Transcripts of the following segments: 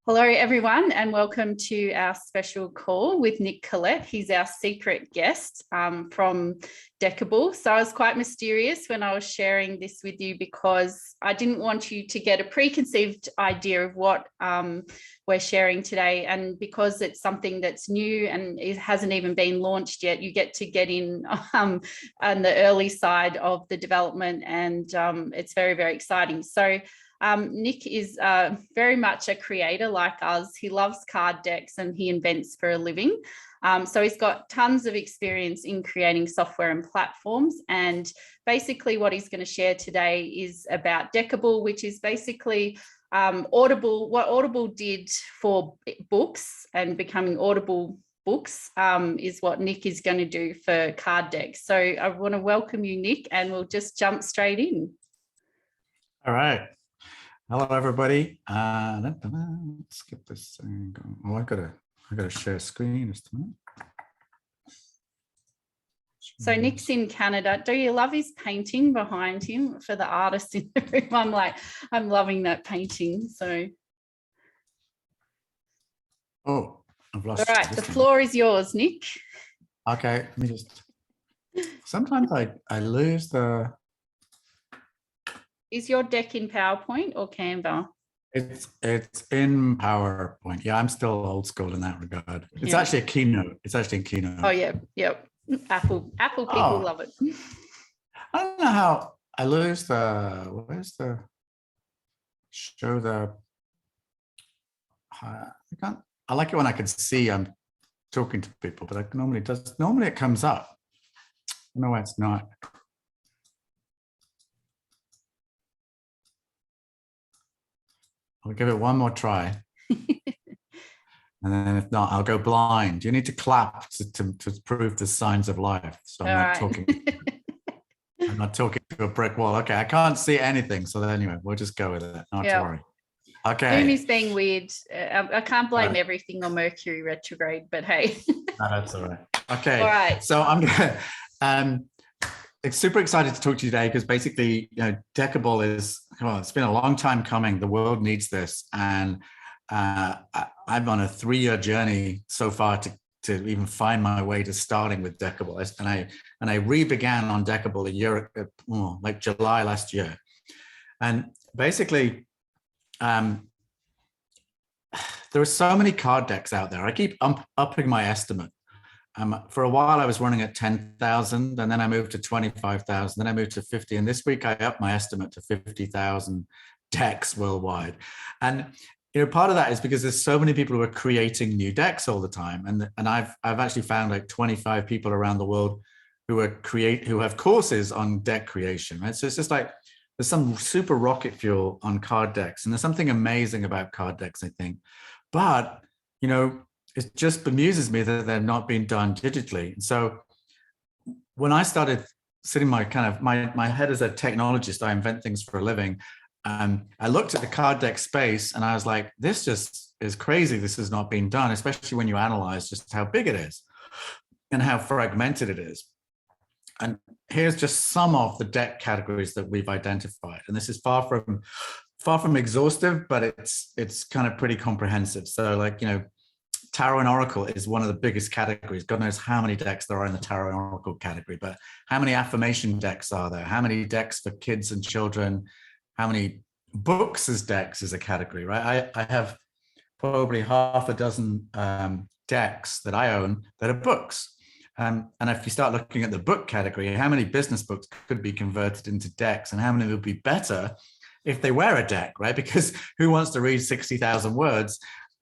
Hello, everyone, and welcome to our special call with Nick Kellet. He's our secret guest from Deckable. So I was quite mysterious when I was sharing this with you because I didn't want you to get a preconceived idea of what we're sharing today. And because it's something that's new and it hasn't even been launched yet, you get to get in on the early side of the development, and it's very, very exciting. So Nick is very much a creator like us. He loves card decks and he invents for a living. So he's got tons of experience in creating software and platforms. And basically what he's going to share today is about Deckable, which is basically Audible. What Audible did for books and becoming Audible books is what Nick is going to do for card decks. So I want to welcome you, Nick, and we'll just jump straight in. All right. Hello, everybody. Let's skip this thing. Oh, I gotta share screen just a minute. So Nick's in Canada. Do you love his painting behind him? For the artist in the room, I'm loving that painting. So, oh, I've lost. All right, the floor is yours, Nick. Okay, let me just. Sometimes I lose the. Is your deck in PowerPoint or Canva? It's in PowerPoint. Yeah, I'm still old school in that regard. It's actually a Keynote. It's actually a Keynote. Oh yeah, yep. Apple people love it. I don't know how I lose the. Where's the? Show the. I like it when I can see I'm talking to people, but normally it comes up. No, it's not. I'll give it one more try. And then if not, I'll go blind. You need to clap to prove the signs of life. So I'm not talking. I'm not talking to a brick wall. Okay, I can't see anything. So anyway, we'll just go with it. Not to worry. Okay. Zoom is being weird. I can't blame everything on Mercury retrograde, but hey. No, that's all right. Okay. All right. So I'm gonna super excited to talk to you today because basically, Deckable is, well, it's been a long time coming. The world needs this. And I'm on a 3-year journey so far to even find my way to starting with Deckable. And I re-began on Deckable a year, like July last year. And basically, there are so many card decks out there. I keep upping my estimate. For a while, I was running at 10,000, and then I moved to 25,000, then I moved to 50. And this week, I upped my estimate to 50,000 decks worldwide. And part of that is because there's so many people who are creating new decks all the time. And I've actually found like 25 people around the world who have courses on deck creation, right? So it's just like there's some super rocket fuel on card decks, and there's something amazing about card decks, I think. But it just bemuses me that they're not being done digitally. And so when I started sitting my head as a technologist, I invent things for a living. I looked at the card deck space and I was like, this just is crazy. This has not been done, especially when you analyze just how big it is and how fragmented it is. And here's just some of the deck categories that we've identified. And this is far from exhaustive, but it's kind of pretty comprehensive. So like, Tarot and Oracle is one of the biggest categories. God knows how many decks there are in the Tarot and Oracle category, but how many affirmation decks are there? How many decks for kids and children? How many books as decks is a category, right? I have probably half a dozen decks that I own that are books. And if you start looking at the book category, how many business books could be converted into decks, and how many would be better if they were a deck, right? Because who wants to read 60,000 words?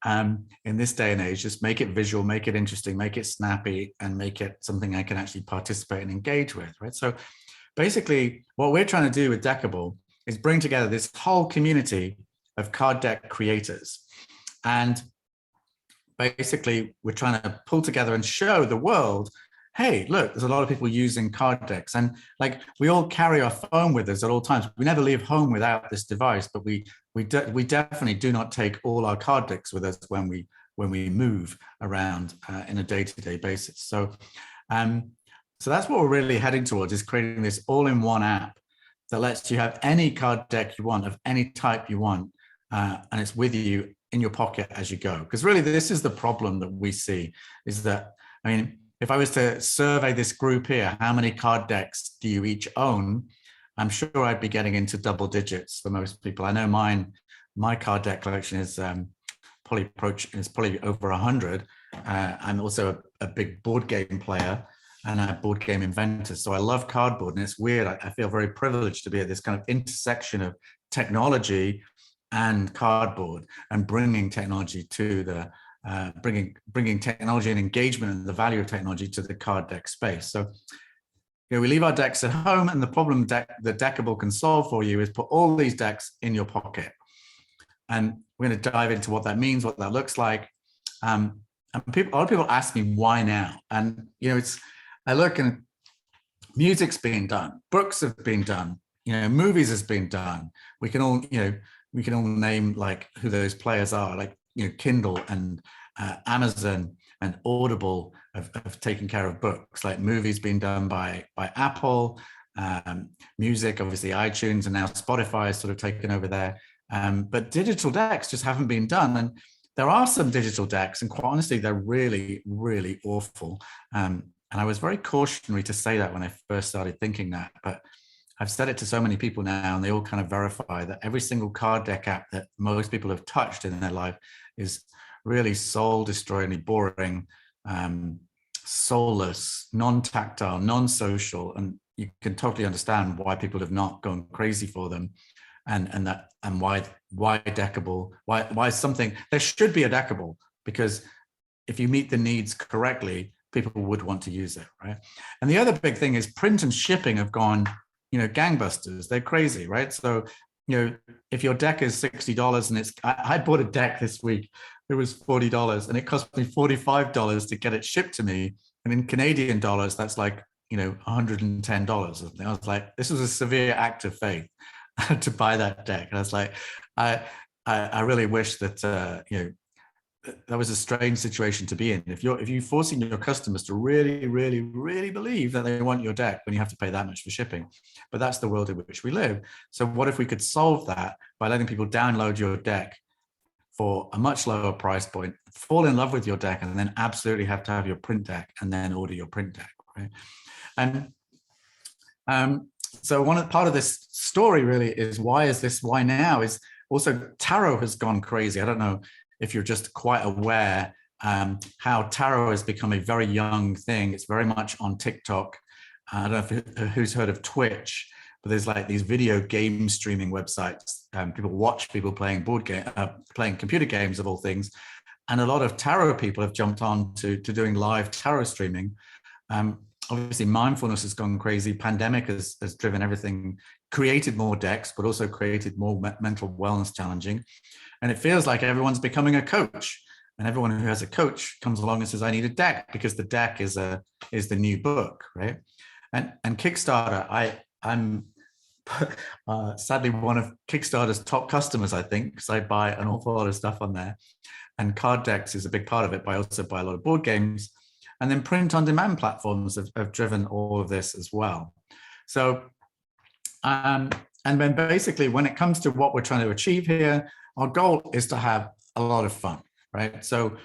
In this day and age, just make it visual, make it interesting, make it snappy, and make it something I can actually participate and engage with, right? So basically, what we're trying to do with Deckable is bring together this whole community of card deck creators. And basically, we're trying to pull together and show the world, hey, look, there's a lot of people using card decks. And like, we all carry our phone with us at all times. We never leave home without this device, but we definitely do not take all our card decks with us when we move around in a day-to-day basis. So that's what we're really heading towards, is creating this all-in-one app that lets you have any card deck you want, of any type you want, and it's with you in your pocket as you go. Because really, this is the problem that we see, is that, I mean, if I was to survey this group here, how many card decks do you each own? I'm sure I'd be getting into double digits for most people. I know my card deck collection is probably over 100. I'm also a big board game player and a board game inventor. So I love cardboard, and it's weird. I feel very privileged to be at this kind of intersection of technology and cardboard, and bringing technology to the bringing technology and engagement and the value of technology to the card deck space. So, you know, we leave our decks at home, and the problem that Deckable can solve for you is put all these decks in your pocket. And we're going to dive into what that means, what that looks like. And a lot of people ask me why now, and you know, I look and music's being done, books have been done, you know, movies has been done. We can all name like who those players are, like, you know, Kindle and Amazon and Audible have taken care of books. Like movies being done by Apple, music, obviously iTunes, and now Spotify has sort of taken over there. But digital decks just haven't been done. And there are some digital decks, and quite honestly, they're really, really awful. And I was very cautionary to say that when I first started thinking that, but I've said it to so many people now, and they all kind of verify that every single card deck app that most people have touched in their life is really soul-destroyingly boring, soulless, non-tactile, non-social, and you can totally understand why people have not gone crazy for them, and why Deckable, why something, there should be a Deckable, because if you meet the needs correctly, people would want to use it, right? And the other big thing is print and shipping have gone, you know, gangbusters. They're crazy, right? So, you know, if your deck is $60 and I bought a deck this week, it was $40 and it cost me $45 to get it shipped to me. And in Canadian dollars, that's like, you know, $110 or something. I was like, this was a severe act of faith to buy that deck. And I was like, I really wish that, you know, that was a strange situation to be in. If you're forcing your customers to really, really, really believe that they want your deck when you have to pay that much for shipping. But that's the world in which we live. So what if we could solve that by letting people download your deck for a much lower price point, fall in love with your deck, and then absolutely have to have your print deck and then order your print deck, right? And so part of this story really is why now is also tarot has gone crazy. I don't know if you're just quite aware how tarot has become a very young thing. It's very much on TikTok. I don't know who's heard of Twitch, but there's like these video game streaming websites. People watch people playing playing computer games of all things. And a lot of tarot people have jumped on to doing live tarot streaming. Obviously, mindfulness has gone crazy. Pandemic has driven everything, created more decks, but also created more mental wellness challenging. And it feels like everyone's becoming a coach. And everyone who has a coach comes along and says, I need a deck, because the deck is the new book, right? And Kickstarter, I'm sadly one of Kickstarter's top customers, I think, because I buy an awful lot of stuff on there. And Card Decks is a big part of it, but I also buy a lot of board games. And then print-on-demand platforms have driven all of this as well. So, and then basically when it comes to what we're trying to achieve here, our goal is to have a lot of fun, right? So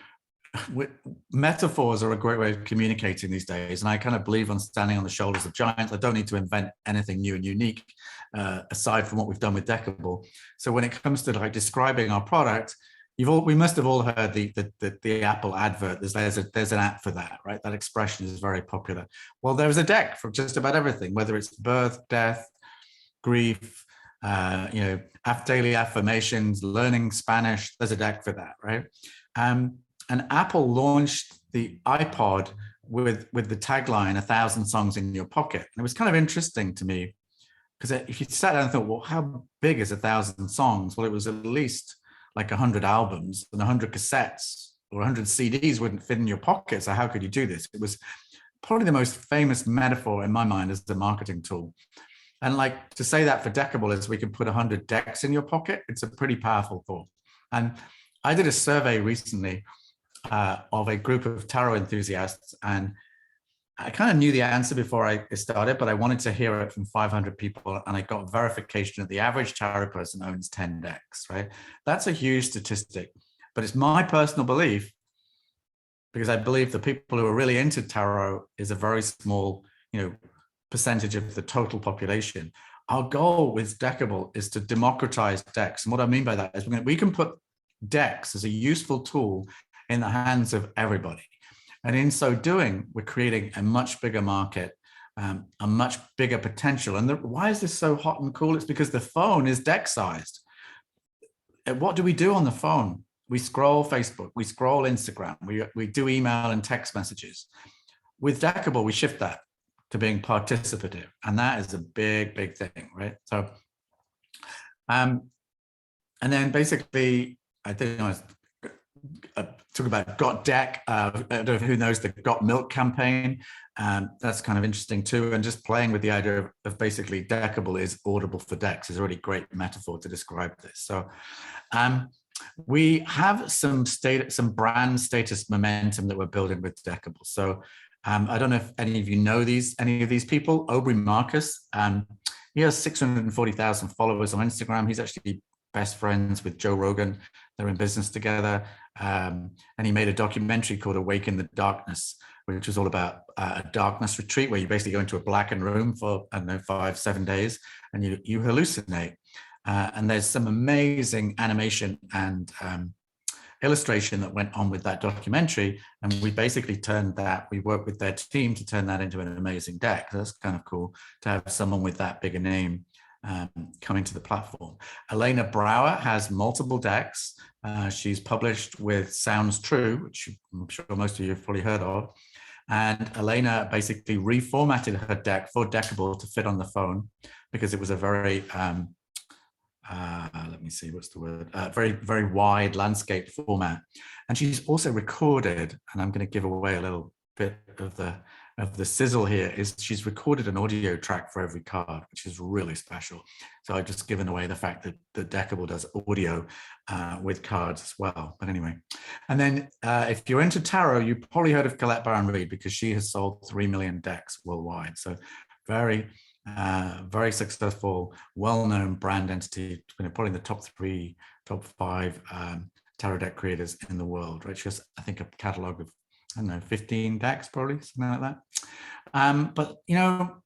metaphors are a great way of communicating these days. And I kind of believe on standing on the shoulders of giants. I don't need to invent anything new and unique aside from what we've done with Deckable. So when it comes to like describing our product, we must have all heard the Apple advert. There's an app for that, right? That expression is very popular. Well, there's a deck for just about everything, whether it's birth, death, grief, you know, daily affirmations, learning Spanish. There's a deck for that, right? And Apple launched the iPod with the tagline 1,000 songs in your pocket. And it was kind of interesting to me because if you sat down and thought, well, how big is 1,000 songs? Well, it was at least like 100 albums and 100 cassettes or 100 CDs wouldn't fit in your pocket. So how could you do this? It was probably the most famous metaphor in my mind as a marketing tool. And like to say that for Deckable is we can put 100 decks in your pocket. It's a pretty powerful thought. And I did a survey recently of a group of tarot enthusiasts, and I kind of knew the answer before I started, but I wanted to hear it from 500 people, and I got verification that the average tarot person owns 10 decks, right? That's a huge statistic. But it's my personal belief, because I believe the people who are really into tarot is a very small, percentage of the total population. Our goal with Deckable is to democratize decks. And what I mean by that is we can put decks as a useful tool in the hands of everybody. And in so doing, we're creating a much bigger market, a much bigger potential. And why is this so hot and cool? It's because the phone is deck sized. What do we do on the phone? We scroll Facebook, we scroll Instagram, we do email and text messages. With Deckable, we shift that to being participative. And that is a big, big thing, right? So, and then basically, I think I talk about Got Deck. I don't know who knows the Got Milk campaign. That's kind of interesting too. And just playing with the idea of basically Deckable is Audible for decks is a really great metaphor to describe this. So we have some brand status momentum that we're building with Deckable. So I don't know if any of you know any of these people. Aubrey Marcus, he has 640,000 followers on Instagram. He's actually best friends with Joe Rogan. They're in business together. And he made a documentary called Awake in the Darkness, which was all about a darkness retreat where you basically go into a blackened room for, I don't know, 5-7 days, and you hallucinate. And there's some amazing animation and illustration that went on with that documentary. And we basically turned that, we worked with their team to turn that into an amazing deck. That's kind of cool to have someone with that big a name coming to the platform. Elena Brower has multiple decks. She's published with Sounds True, which I'm sure most of you have probably heard of. And Elena basically reformatted her deck for Deckable to fit on the phone because it was a very, let me see, what's the word? Very, very wide landscape format. And she's also recorded, and I'm going to give away a little bit of the sizzle here, is she's recorded an audio track for every card, which is really special. So I've just given away the fact that Deckable does audio with cards as well. But anyway, and then if you're into tarot, you probably heard of Colette Baron-Reid because she has sold 3 million decks worldwide. So very, very successful, well-known brand entity, probably in the top 5 tarot deck creators in the world, right? She has, I think, a catalog of, I don't know, 15 decks, probably, something like that. But,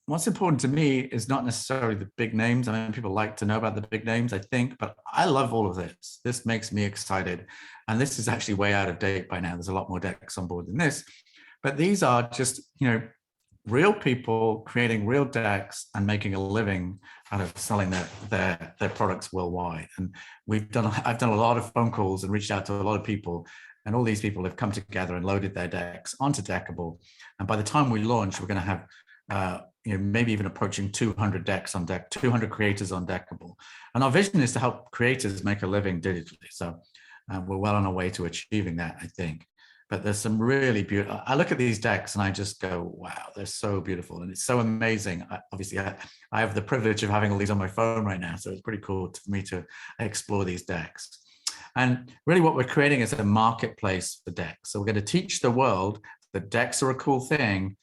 what's important to me is not necessarily the big names. I mean, people like to know about the big names, I think, but I love all of this. This makes me excited. And this is actually way out of date by now. There's a lot more decks on board than this. But these are just, real people creating real decks and making a living out of selling their products worldwide. And I've done a lot of phone calls and reached out to a lot of people. And all these people have come together and loaded their decks onto Deckable. And by the time we launch, we're going to have, maybe even approaching 200 decks on deck, 200 creators on Deckable. And our vision is to help creators make a living digitally. So we're well on our way to achieving that, I think. But there's some really beautiful, I look at these decks and I just go, wow, they're so beautiful. And it's so amazing. Obviously, I have the privilege of having all these on my phone right now. So it's pretty cool for me to explore these decks. And really what we're creating is a marketplace for decks. So we're going to teach the world that decks are a cool thing.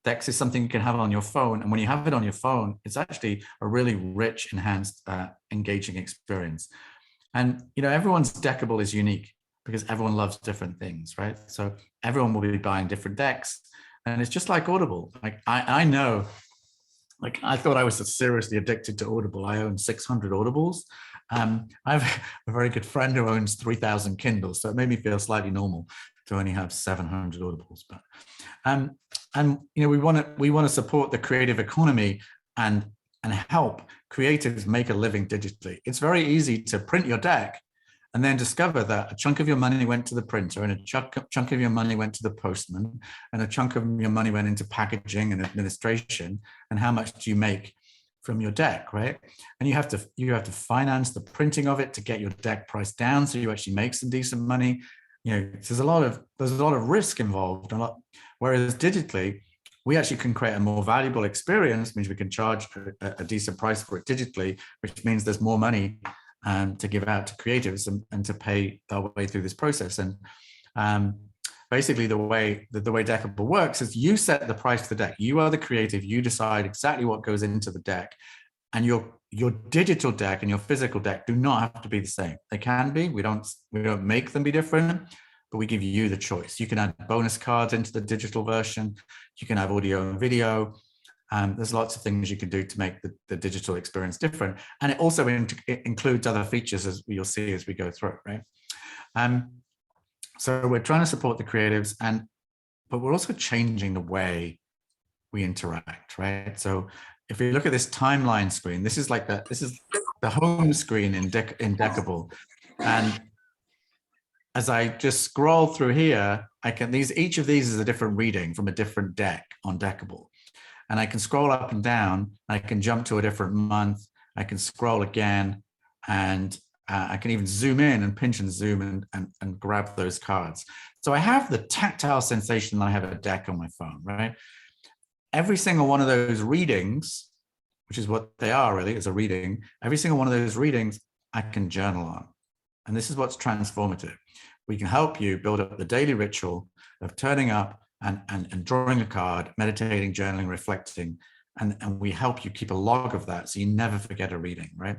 Decks is something you can have on your phone. And when you have it on your phone, it's actually a really rich, enhanced, engaging experience. And, everyone's Deckable is unique because everyone loves different things, right? So everyone will be buying different decks. And it's just like Audible. Like I know, like I thought I was seriously addicted to Audible. I own 600 Audibles. I have a very good friend who owns 3,000 Kindles, so it made me feel slightly normal to only have 700 Audibles. But we want to support the creative economy and help creatives make a living digitally. It's very easy to print your deck and then discover that a chunk of your money went to the printer and a chunk of your money went to the postman and a chunk of your money went into packaging and administration. And how much do you make from your deck, right? And you have to finance the printing of it to get your deck price down so you actually make some decent money. There's a lot of risk involved. Whereas digitally, we actually can create a more valuable experience, means we can charge a decent price for it digitally, which means there's more money to give out to creatives and to pay our way through this process. And basically the way Deckable works is you set the price of the deck. You are the creative, you decide exactly what goes into the deck. And your digital deck and your physical deck do not have to be the same. They can be. We don't make them be different, but we give you the choice. You can add bonus cards into the digital version. You can have audio and video. There's lots of things you can do to make the digital experience different. And it also it includes other features, as you'll see as we go through, right? So we're trying to support the creatives, but we're also changing the way we interact, right? So if we look at this timeline screen, this is the home screen in Deckable. And as I just scroll through here, each of these is a different reading from a different deck on Deckable. And I can scroll up and down, I can jump to a different month, I can scroll again, and I can even zoom in and pinch and zoom and grab those cards. So I have the tactile sensation that I have a deck on my phone, right? Every single one of those readings, which is what they are really, is a reading, every single one of those readings I can journal on. And this is what's transformative. We can help you build up the daily ritual of turning up and drawing a card, meditating, journaling, reflecting, and we help you keep a log of that so you never forget a reading, right?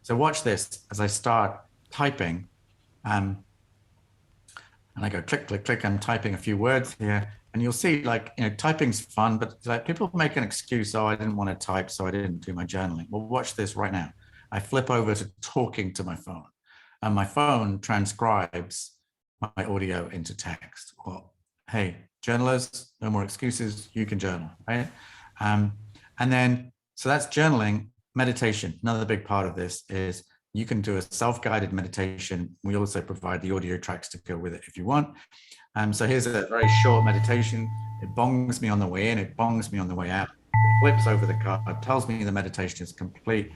So watch this as I start typing, and I go click, click, click, I'm typing a few words here, and you'll see, like, typing's fun, but like people make an excuse, oh, I didn't want to type, so I didn't do my journaling. Well, watch this right now. I flip over to talking to my phone, and my phone transcribes my audio into text. Well, hey, journalers, no more excuses, you can journal, right? And then, so that's journaling. Meditation, another big part of this is you can do a self-guided meditation. We also provide the audio tracks to go with it if you want. So here's a very short meditation. It bongs me on the way in, it bongs me on the way out. It flips over the card, tells me the meditation is complete.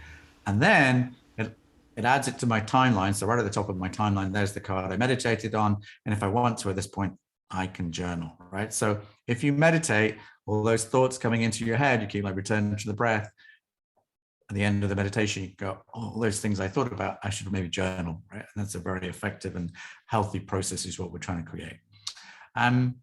And then it adds it to my timeline. So right at the top of my timeline, there's the card I meditated on. And if I want to at this point, I can journal, right? So if you meditate, all those thoughts coming into your head, you keep like returning to the breath. At the end of the meditation, you go, oh, all those things I thought about, I should maybe journal, right? And that's a very effective and healthy process is what we're trying to create. And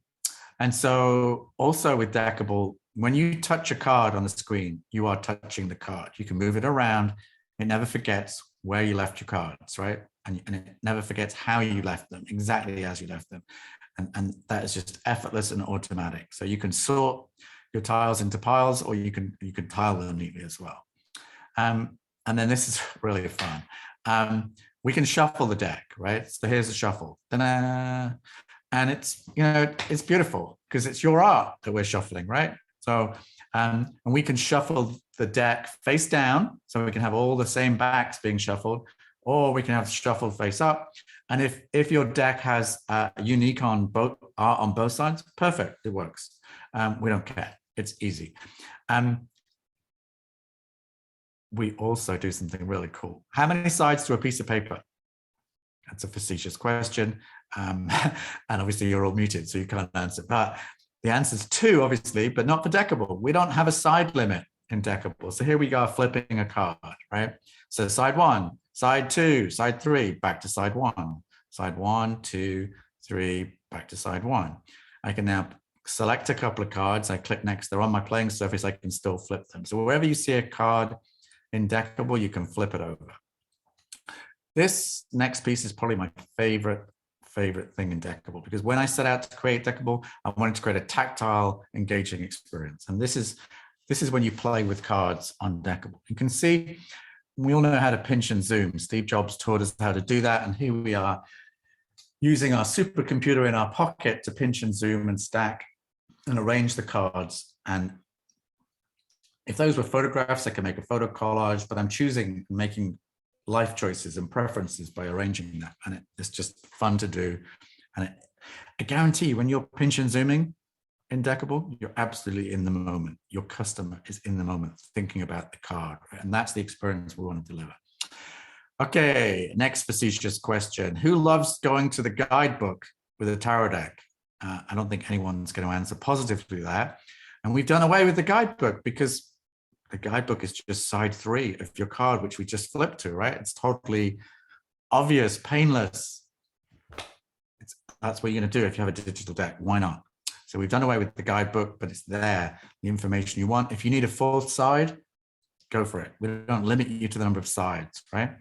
so also with Deckable, when you touch a card on the screen, you are touching the card. You can move it around. It never forgets where you left your cards, right? And it never forgets how you left them, exactly as you left them. And that is just effortless and automatic. So you can sort your tiles into piles, or you can tile them neatly as well. And then this is really fun. We can shuffle the deck, right? So here's a shuffle. Ta-da! And it's, it's beautiful because it's your art that we're shuffling, right? So, and we can shuffle the deck face down, so we can have all the same backs being shuffled, or we can have shuffled face up. And if your deck has unique art on both sides, perfect, it works. We don't care, it's easy. We also do something really cool. How many sides to a piece of paper? That's a facetious question. And obviously you're all muted, so you can't answer. But the answer is 2, obviously, but not for Deckable. We don't have a side limit in Deckable. So here we go, flipping a card, right? So side 1, side 2, side 3, back to side 1. Side 1, 2, 3, back to side 1. I can now select a couple of cards. I click next. They're on my playing surface. I can still flip them. So wherever you see a card in Deckable, you can flip it over. This next piece is probably my favorite thing in Deckable, because when I set out to create Deckable, I wanted to create a tactile, engaging experience. And this is when you play with cards on Deckable. You can see, we all know how to pinch and zoom. Steve Jobs taught us how to do that. And here we are using our supercomputer in our pocket to pinch and zoom and stack and arrange the cards. And if those were photographs, I can make a photo collage, but I'm making life choices and preferences by arranging that. And it's just fun to do. And I guarantee you, when you're pinch and zooming in Deckable, you're absolutely in the moment. Your customer is in the moment thinking about the card, right? And that's the experience we want to deliver. Okay, next facetious question. Who loves going to the guidebook with a tarot deck? I don't think anyone's going to answer positively to that. And we've done away with the guidebook because the guidebook is just side 3 of your card, which we just flipped to, right? It's totally obvious, painless. That's what you're going to do if you have a digital deck. Why not? So we've done away with the guidebook, but it's there, the information you want. If you need a full side, go for it. We don't limit you to the number of sides, right?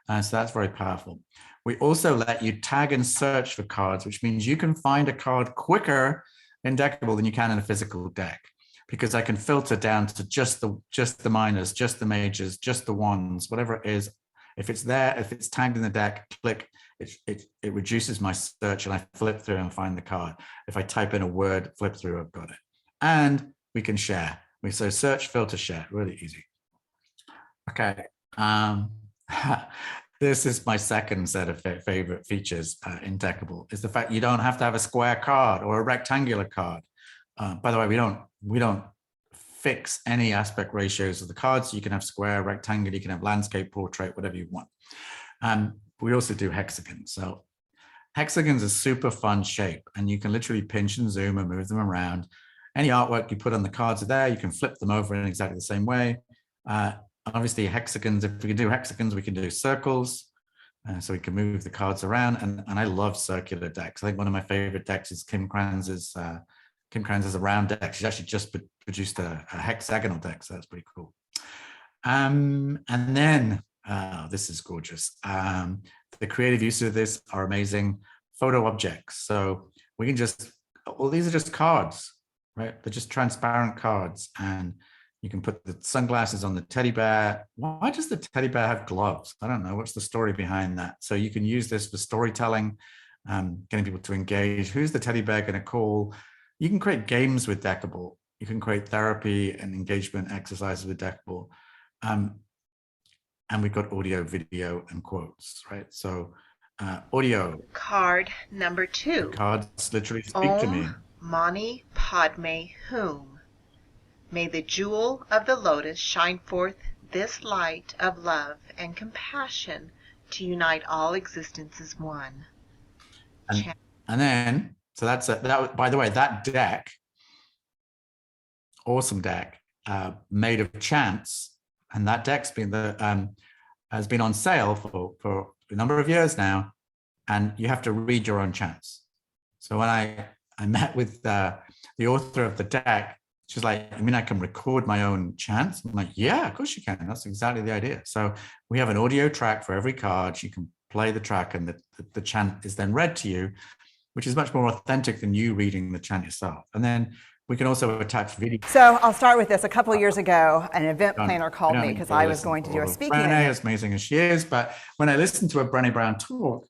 So that's very powerful. We also let you tag and search for cards, which means you can find a card quicker in Deckable than you can in a physical deck, because I can filter down to just the minors, just the majors, just the ones, whatever it is. If it's there, if it's tagged in the deck, click, it reduces my search and I flip through and find the card. If I type in a word, flip through, I've got it. And we can share. So search, filter, share, really easy. Okay. This is my second set of favorite features in Deckable, is the fact you don't have to have a square card or a rectangular card. By the way, we don't fix any aspect ratios of the cards. You can have square, rectangular, you can have landscape, portrait, whatever you want. We also do hexagons. So hexagons are super fun shape, and you can literally pinch and zoom and move them around. Any artwork you put on the cards are there. You can flip them over in exactly the same way. Obviously hexagons, if we can do hexagons, we can do circles. So we can move the cards around, and I love circular decks. I think one of my favorite decks is Kim Kranz's a round deck. She's actually just produced a hexagonal deck, so that's pretty cool. And then, this is gorgeous. The creative uses of this are amazing. Photo objects. So we can just, well, these are just cards, right? They're just transparent cards, and you can put the sunglasses on the teddy bear. Why does the teddy bear have gloves? I don't know. What's the story behind that? So you can use this for storytelling, getting people to engage. Who's the teddy bear going to call? You can create games with Deckable. You can create therapy and engagement exercises with Deckable. And we've got audio, video, and quotes, right? So audio. Card number 2. The cards literally speak to me. Mani Padme Hum. May the jewel of the lotus shine forth this light of love and compassion to unite all existence as one. And then, so that's that. By the way, that deck, awesome deck, made of chants, and that deck's been has been on sale for a number of years now, and you have to read your own chants. So when I met with the author of the deck, she's like, I mean, I can record my own chants. I'm like, yeah, of course you can. That's exactly the idea. So we have an audio track for every card. You can play the track, and the chant is then read to you, which is much more authentic than you reading the chant yourself. And then we can also attach video. So I'll start with this. A couple of years ago, an event planner called me because I was going to do a speaking event. As amazing as she is, but when I listened to a Brené Brown talk,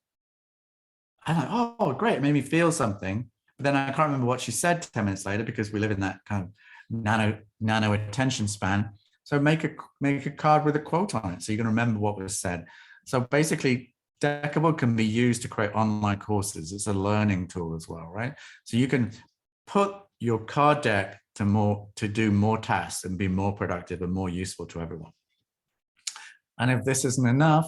I'm like, oh, great, it made me feel something. But then I can't remember what she said 10 minutes later, because we live in that kind of nano attention span. So make a card with a quote on it, so you can remember what was said. So basically, Deckable can be used to create online courses. It's a learning tool as well, right? So you can put your card deck to do more tasks and be more productive and more useful to everyone. And if this isn't enough,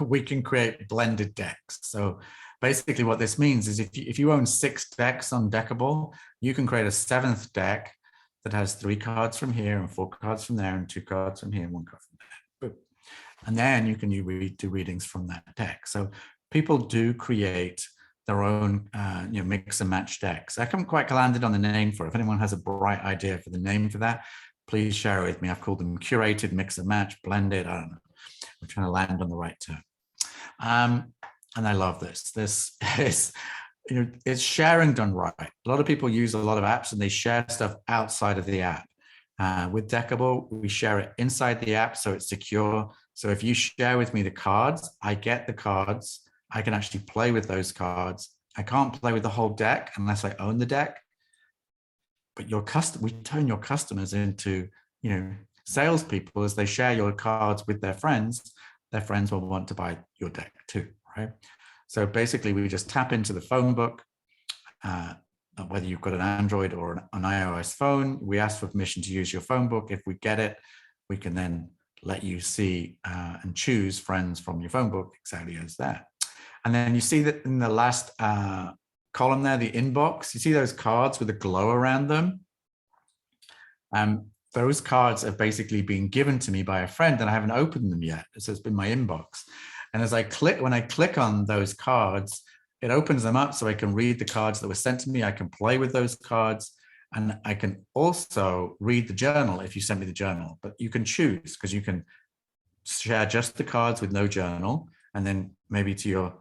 we can create blended decks. So basically what this means is if you own 6 decks on Deckable, you can create a 7th deck that has 3 cards from here and 4 cards from there and 2 cards from here and 1 card from there. Boom. And then you can do readings from that deck. So people do create their own mix and match decks. I haven't quite landed on the name for it. If anyone has a bright idea for the name for that, please share it with me. I've called them curated, mix and match, blended. I don't know. We're trying to land on the right term. And I love this. This is, it's sharing done right. A lot of people use a lot of apps and they share stuff outside of the app. With Deckable, we share it inside the app, so it's secure. So if you share with me the cards, I get the cards. I can actually play with those cards. I can't play with the whole deck unless I own the deck. But we turn your customers into, salespeople. As they share your cards with their friends will want to buy your deck too, right? So basically, we just tap into the phone book. Whether you've got an Android or an iOS phone, we ask for permission to use your phone book. If we get it, we can then let you see and choose friends from your phone book exactly as that. And then you see that in the last column there, the inbox, you see those cards with a glow around them. Those cards have basically been given to me by a friend and I haven't opened them yet. So it's been my inbox. And when I click on those cards, it opens them up so I can read the cards that were sent to me. I can play with those cards. And I can also read the journal if you send me the journal, but you can choose, because you can share just the cards with no journal. And then maybe to your,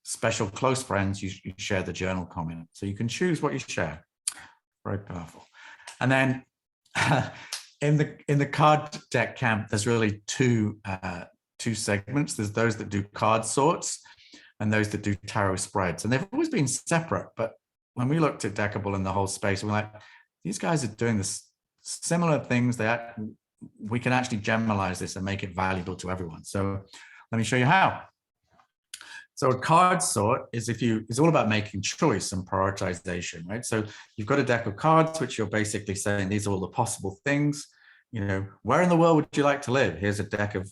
special close friends, you share the journal comment. So you can choose what you share. Very powerful. And then in the card deck camp, there's really two segments. There's those that do card sorts and those that do tarot spreads. And they've always been separate, but when we looked at Deckable in the whole space, we're like, these guys are doing this similar things. We can actually generalize this and make it valuable to everyone. So let me show you how. So a card sort is all about making choice and prioritization, right? So you've got a deck of cards, which you're basically saying, these are all the possible things. Where in the world would you like to live? Here's a deck of,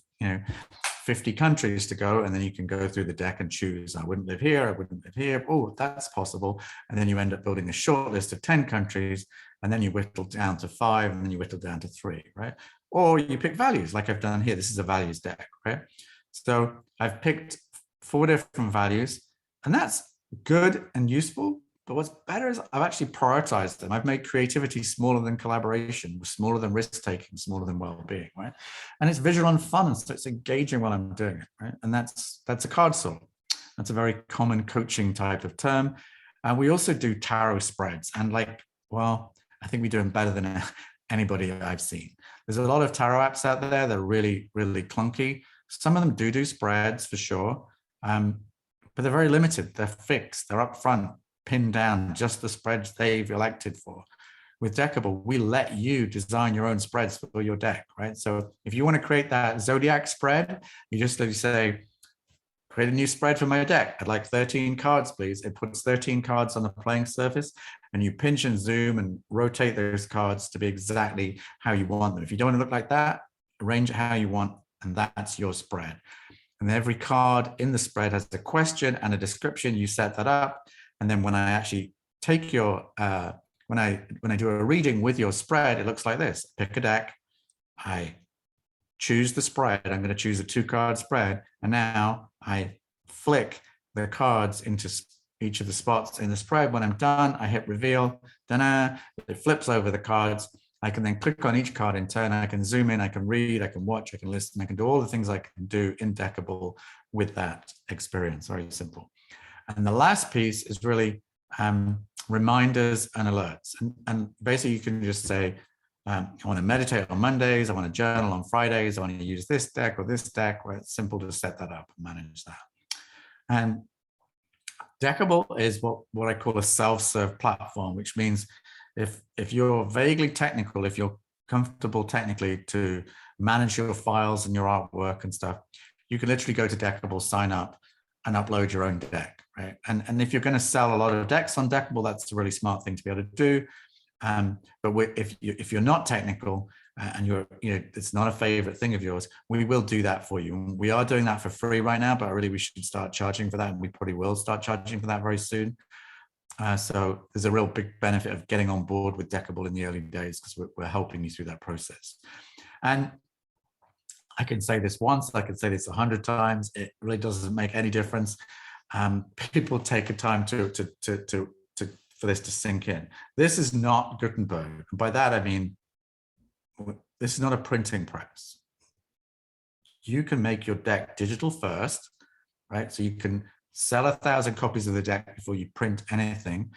50 countries to go, and then you can go through the deck and choose, I wouldn't live here, I wouldn't live here. Oh, that's possible. And then you end up building a short list of 10 countries, and then you whittle down to 5, and then you whittle down to 3, right? Or you pick values like I've done here. This is a values deck, right? So I've picked 4 different values, and that's good and useful. But what's better is I've actually prioritized them. I've made creativity smaller than collaboration, smaller than risk-taking, smaller than well-being, right? And it's visual and fun, and so it's engaging while I'm doing it, right? And that's a card sort. That's a very common coaching type of term. And we also do tarot spreads. And I think we do them better than anybody I've seen. There's a lot of tarot apps out there that are really, really clunky. Some of them do spreads for sure, but they're very limited. They're fixed. They're up front, pinned down, just the spreads they've elected for. With Deckable, we let you design your own spreads for your deck, right? So if you want to create that zodiac spread, you just say, create a new spread for my deck. I'd like 13 cards, please. It puts 13 cards on the playing surface, and you pinch and zoom and rotate those cards to be exactly how you want them. If you don't want to look like that, arrange it how you want, and that's your spread. And every card in the spread has a question and a description. You set that up. And then when I actually take your, when I do a reading with your spread, it looks like this. Pick a deck, I choose the spread. I'm going to choose a 2-card spread. And now I flick the cards into each of the spots in the spread. When I'm done, I hit reveal. Then it flips over the cards. I can then click on each card in turn. I can zoom in, I can read, I can watch, I can listen, I can do all the things I can do in Deckable with that experience. Very simple. And the last piece is really reminders and alerts. And basically you can just say, I want to meditate on Mondays, I want to journal on Fridays, I want to use this deck or this deck, where it's simple to set that up and manage that. And Deckable is what I call a self-serve platform, which means if you're vaguely technical, if you're comfortable technically to manage your files and your artwork and stuff, you can literally go to Deckable, sign up, and upload your own deck, right? And if you're going to sell a lot of decks on Deckable, that's a really smart thing to be able to do. But if you're not technical and it's not a favorite thing of yours, we will do that for you. We are doing that for free right now, but really we should start charging for that, and we probably will start charging for that very soon. So there's a real big benefit of getting on board with Deckable in the early days, because we're helping you through that process. And I can say this once, I can say this 100 times. It really doesn't make any difference. People take a time for this to sink in. This is not Gutenberg. And by that, I mean, this is not a printing press. You can make your deck digital first, right? So you can sell 1,000 copies of the deck before you print anything.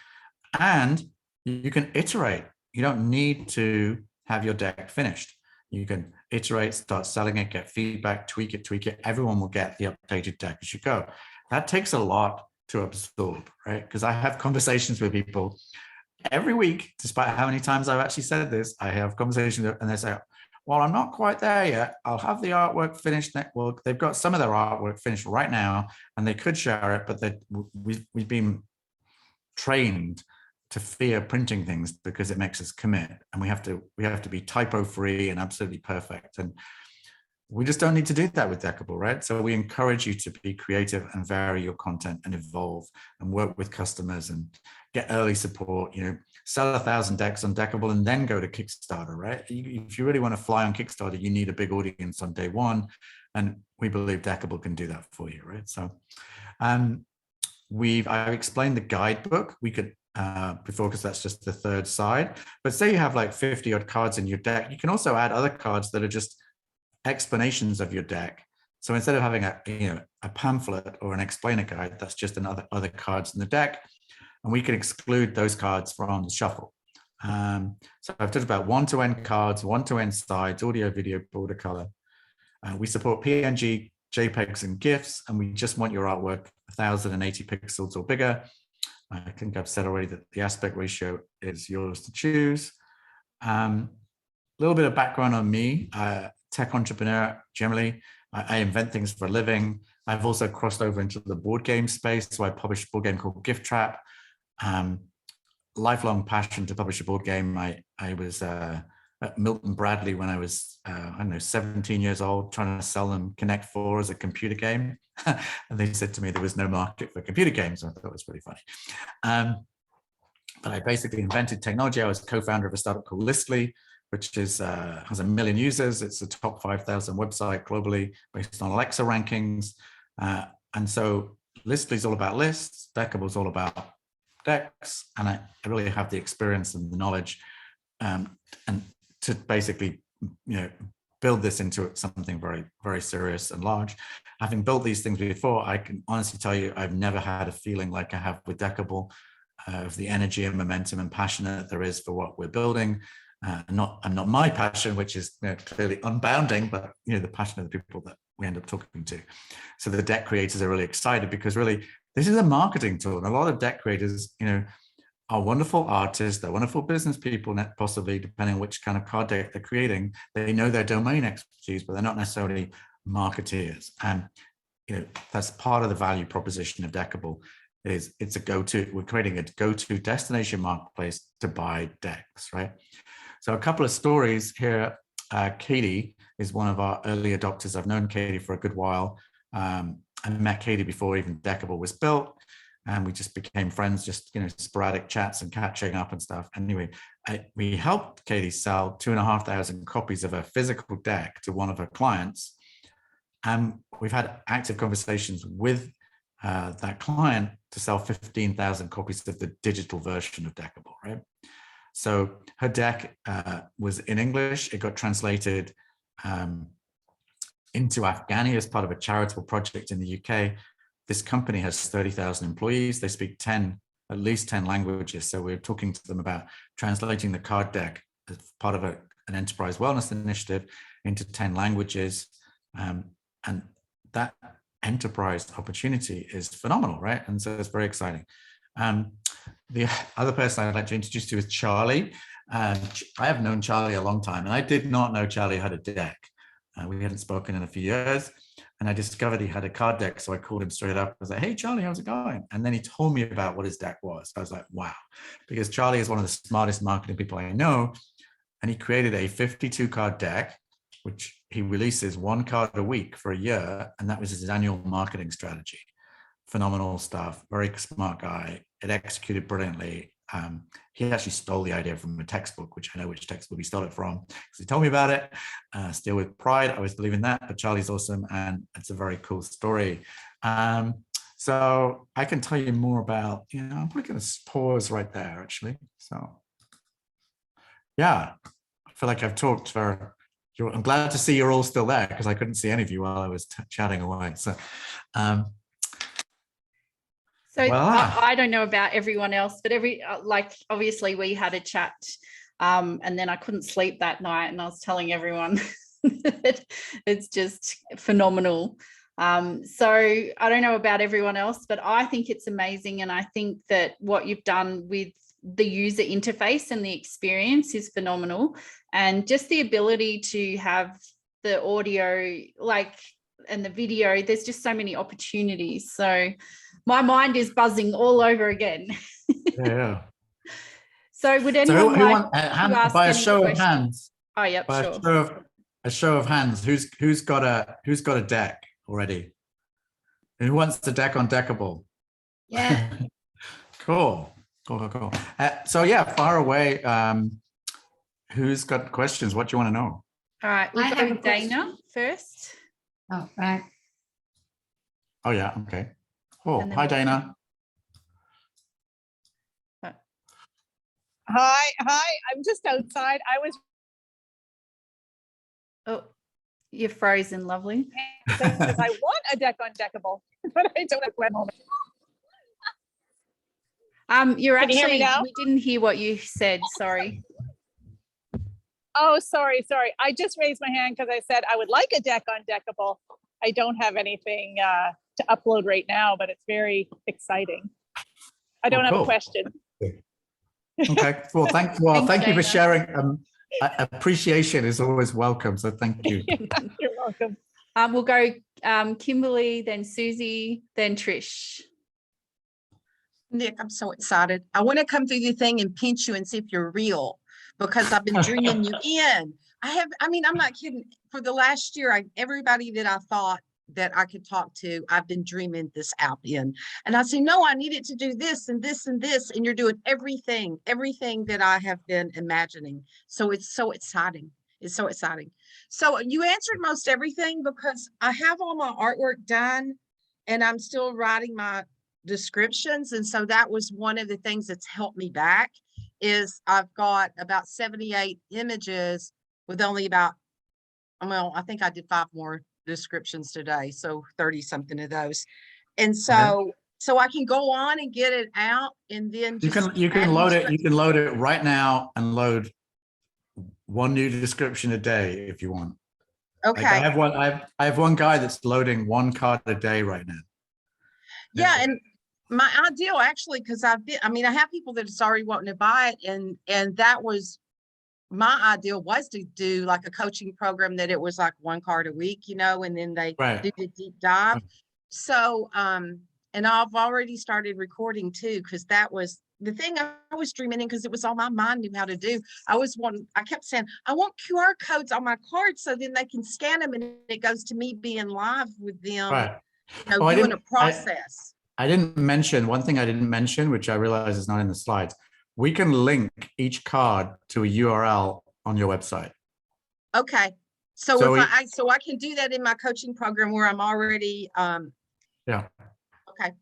And you can iterate. You don't need to have your deck finished. You can iterate, start selling it, get feedback, tweak it. Everyone will get the updated deck as you go. That takes a lot to absorb, right? Because I have conversations with people every week, despite how many times I've actually said this. I have conversations and they say, well, I'm not quite there yet. I'll have the artwork finished. Well, they've got some of their artwork finished right now, and they could share it, but we've been trained to fear printing things because it makes us commit, and we have to be typo free and absolutely perfect. And we just don't need to do that with Deckable, right? So we encourage you to be creative and vary your content and evolve and work with customers and get early support, sell 1,000 decks on Deckable and then go to Kickstarter, right? If you really want to fly on Kickstarter, you need a big audience on day one. And we believe Deckable can do that for you, right? So I've explained the guidebook. We could before, because that's just the third side. But say you have like 50 odd cards in your deck, you can also add other cards that are just explanations of your deck. So instead of having a pamphlet or an explainer guide, that's just other cards in the deck, and we can exclude those cards from the shuffle. So I've talked about one-to-end cards, one-to-end sides, audio, video, border color. We support PNG, JPEGs, and GIFs, and we just want your artwork 1080 pixels or bigger. I think I've said already that the aspect ratio is yours to choose. A little bit of background on me, tech entrepreneur generally. I invent things for a living. I've also crossed over into the board game space. So I published a board game called Gift Trap. Lifelong passion to publish a board game. I was at Milton Bradley when I was, I don't know, 17 years old, trying to sell them Connect 4 as a computer game. And they said to me there was no market for computer games. I thought it was pretty funny. But I basically invented technology. I was co-founder of a startup called Listly, which is has 1 million users. It's a top 5,000 website globally based on Alexa rankings. And so Listly is all about lists. Deckable is all about decks. And I really have the experience and the knowledge and to basically, build this into something very, very serious and large. Having built these things before, I can honestly tell you, I've never had a feeling like I have with Deckable, of the energy and momentum and passion that there is for what we're building. And not my passion, which is clearly unbounding, but the passion of the people that we end up talking to. So the deck creators are really excited because really this is a marketing tool, and a lot of deck creators, are wonderful artists, they're wonderful business people, possibly depending on which kind of card deck they're creating. They know their domain expertise, but they're not necessarily marketeers. And that's part of the value proposition of Deckable. It's a go-to. We're creating a go-to destination marketplace to buy decks, right? So a couple of stories here. Katie is one of our early adopters. I've known Katie for a good while. I met Katie before even Deckable was built, and we just became friends, just sporadic chats and catching up and stuff. Anyway, we helped Katie sell 2,500 copies of a physical deck to one of her clients, and we've had active conversations with that client to sell 15,000 copies of the digital version of Deckable, right? So her deck was in English. It got translated into Afghani as part of a charitable project in the UK. This company has 30,000 employees. They speak at least 10 languages. So we're talking to them about translating the card deck as part of an enterprise wellness initiative into 10 languages. And that enterprise opportunity is phenomenal, right? And so it's very exciting. The other person I'd like to introduce to you is Charlie. I have known Charlie a long time, and I did not know Charlie had a deck. We hadn't spoken in a few years, and I discovered he had a card deck. So I called him straight up. I was like, "Hey, Charlie, how's it going?" And then he told me about what his deck was. I was like, wow, because Charlie is one of the smartest marketing people I know. And he created a 52 card deck, which he releases 1 card a week for a year. And that was his annual marketing strategy. Phenomenal stuff. Very smart guy. It executed brilliantly. He actually stole the idea from a textbook, which I know which textbook he stole it from because he told me about it. Still with pride, I always believe in that, but Charlie's awesome and it's a very cool story. So I can tell you more about, I'm probably going to pause right there actually. So yeah, I feel like I've talked for, I'm glad to see you're all still there because I couldn't see any of you while I was chatting away. So I don't know about everyone else, but obviously we had a chat and then I couldn't sleep that night and I was telling everyone that it's just phenomenal. So I don't know about everyone else, but I think it's amazing. And I think that what you've done with the user interface and the experience is phenomenal. And just the ability to have the audio, and the video, there's just so many opportunities. So my mind is buzzing all over again. Yeah. So would anyone by a show of hands? Oh, yep, by sure. A show of hands, who's got a deck already? Who wants the deck on Deckable? Yeah. Cool. So yeah, far away. Who's got questions? What do you want to know? All right, we'll go with Dana first. Oh, right. Oh yeah, okay. Oh, hi Dana. Hi. I'm just outside. I was Oh, you're frozen, lovely. because I want a deck on Deckable, but I don't have one moment. You're Can you hear me actually, now? we didn't hear what you said, sorry. Oh, sorry. I just raised my hand because I said I would like a deck on Deckable. I don't have anything to upload right now, but it's very exciting. I don't have a question. Okay. Well, thank you for Dana. sharing. Appreciation is always welcome. So thank you. You're welcome. We'll go Kimberly, then Susie, then Trish. Nick, I'm so excited. I want to come through the thing and pinch you and see if you're real, because I've been dreaming you in. I'm not kidding. For the last year, everybody that I thought that I could talk to, I've been dreaming this out in. And I say, no, I needed to do this and this and this. And you're doing everything that I have been imagining. So it's so exciting. It's so exciting. So you answered most everything, because I have all my artwork done and I'm still writing my descriptions. And so that was one of the things that's helped me back, is I've got about 78 images with only about, well, I think I did 5 more descriptions today, so 30 something of those. And so I can go on and get it out, and then You can load it right now and load 1 new description a day if you want. Okay. Like I have one guy that's loading 1 card a day right now. Yeah, and my ideal, actually, because I have people that are already wanting to buy it, and that was my ideal, was to do like a coaching program that it was like 1 card a week, and then they do the deep dive. So and I've already started recording too, because that was the thing I was dreaming in, because it was all my mind knew how to do. I kept saying, I want QR codes on my cards so then they can scan them, and it goes to me being live with them, doing a process. I didn't mention one thing I didn't mention, which I realize is not in the slides. We can link each card to a URL on your website. Okay. So I can do that in my coaching program where I'm already yeah. Okay.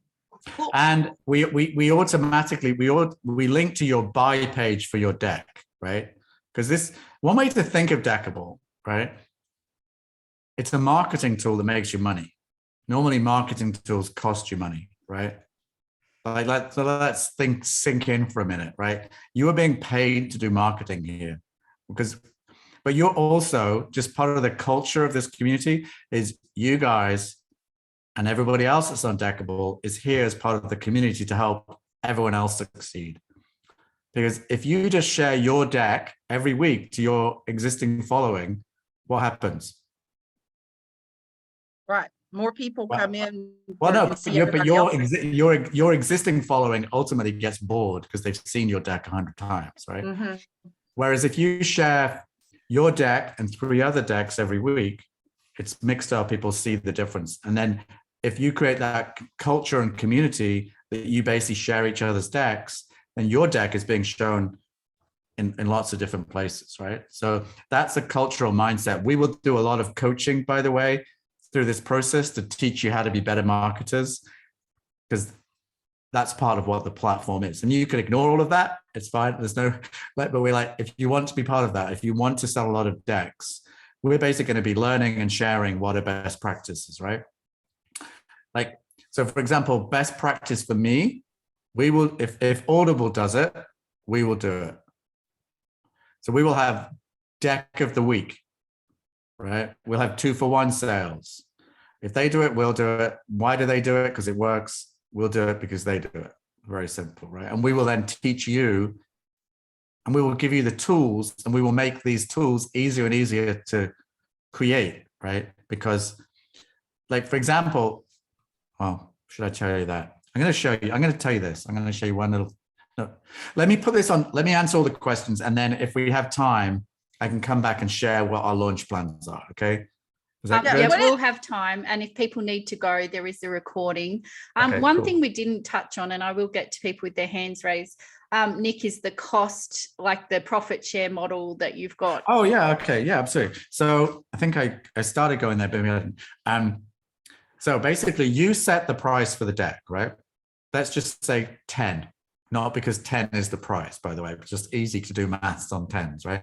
Cool. And we automatically we link to your buy page for your deck, right? Because this one way to think of Deckable, right? It's a marketing tool that makes you money. Normally but tools cost you money, right? Like let's sink in for a minute, right? You are being paid to do marketing here, but you're also just part of the culture of this community. Is you guys and everybody else that's on Deckable is here as part of the community to help everyone else succeed. Because if you just share your deck every week to your existing following, what happens? Right. More people come in. Well, no, but your existing following ultimately gets bored because they've seen your deck 100 times, right? Mm-hmm. Whereas if you share your deck and 3 other decks every week, it's mixed up. People see the difference. And then if you create that culture and community that you basically share each other's decks, then your deck is being shown in lots of different places, right? So that's a cultural mindset. We will do a lot of coaching, by the way, through this process to teach you how to be better marketers, because that's part of what the platform is. And you can ignore all of that. It's fine. There's no, but we're like, if you want to be part of that, if you want to sell a lot of decks, we're basically going to be learning and sharing what are best practices, right? Like, so for example, best practice for me, we will, if Audible does it, we will do it. So we will have deck of the week, right? We'll have 2-for-1 sales. If they do it, we'll do it. Why do they do it? Because it works. We'll do it because they do it. Very simple, right? And we will then teach you, and we will give you the tools, and we will make these tools easier and easier to create, right? Because, like, for example, well, should I tell you that? I'm going to tell you this. I'm going to show you one little, no, let me put this on, let me answer all the questions. And then if we have time, I can come back and share what our launch plans are. Okay. Is that good? Yeah, we'll have time. And if people need to go, there is a recording. One thing we didn't touch on, and I will get to people with their hands raised, Nick, is the cost, like the profit share model that you've got. Oh yeah. Okay. Yeah, absolutely. So I think I started going there, but maybe I didn't. So basically you set the price for the deck, right? Let's just say 10. not because 10 is the price, by the way, but just easy to do maths on tens, right?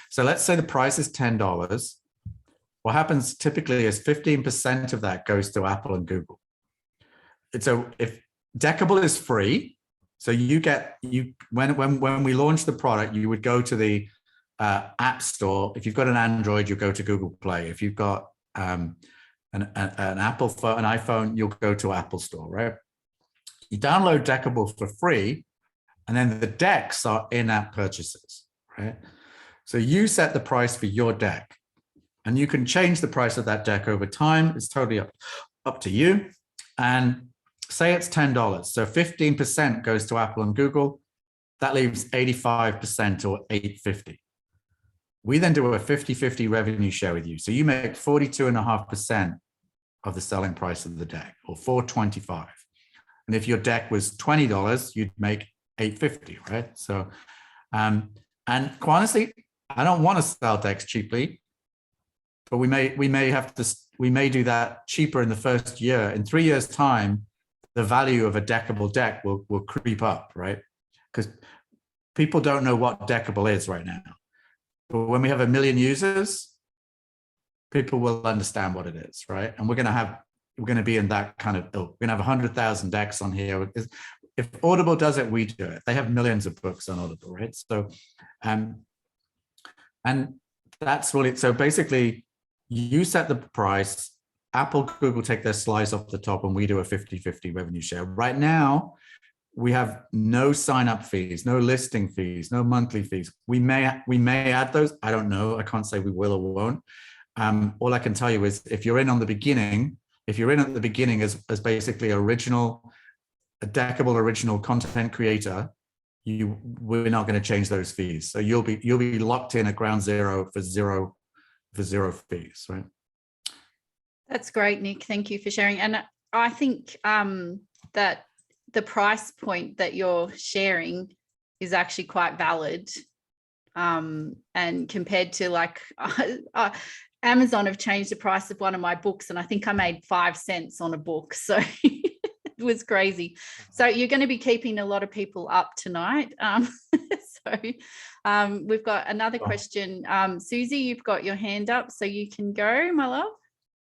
So let's say the price is $10. What happens typically is 15% of that goes to Apple and Google. And so if Deckable is free, so when we launched the product, you would go to the App Store. If you've got an Android, you go to Google Play. If you've got an Apple phone, an iPhone, you'll go to Apple Store, right? You download Deckable for free, and then the decks are in-app purchases, right? So you set the price for your deck, and you can change the price of that deck over time. It's totally up to you. And say it's $10, so 15% goes to Apple and Google. That leaves 85% or $8.50. We then do a 50-50 revenue share with you. So you make 42.5% of the selling price of the deck, or $4.25. And if your deck was $20, you'd make $8.50, right? So, and quite honestly, I don't want to sell decks cheaply, but we may do that cheaper in the first year. In 3 years' time, the value of a Deckable deck will creep up, right? Because people don't know what Deckable is right now. But when we have 1 million users, people will understand what it is, right? And we're going to be in that kind of, we're going to have 100,000 decks on here. If Audible does it, we do it. They have millions of books on Audible, right? So, and that's really, so basically you set the price, Apple, Google take their slice off the top, and we do a 50-50 revenue share. Right now, we have no sign-up fees, no listing fees, no monthly fees. We may add those. I don't know. I can't say we will or won't. All I can tell you is if you're in at the beginning as basically a Deckable original content creator, we're not going to change those fees. So you'll be locked in at ground zero for zero fees, right? That's great, Nick. Thank you for sharing. And I think that the price point that you're sharing is actually quite valid. And compared to like Amazon have changed the price of one of my books, and I think I made 5 cents on a book. So it was crazy. So you're going to be keeping a lot of people up tonight. We've got another question. Susie, you've got your hand up, so you can go, my love.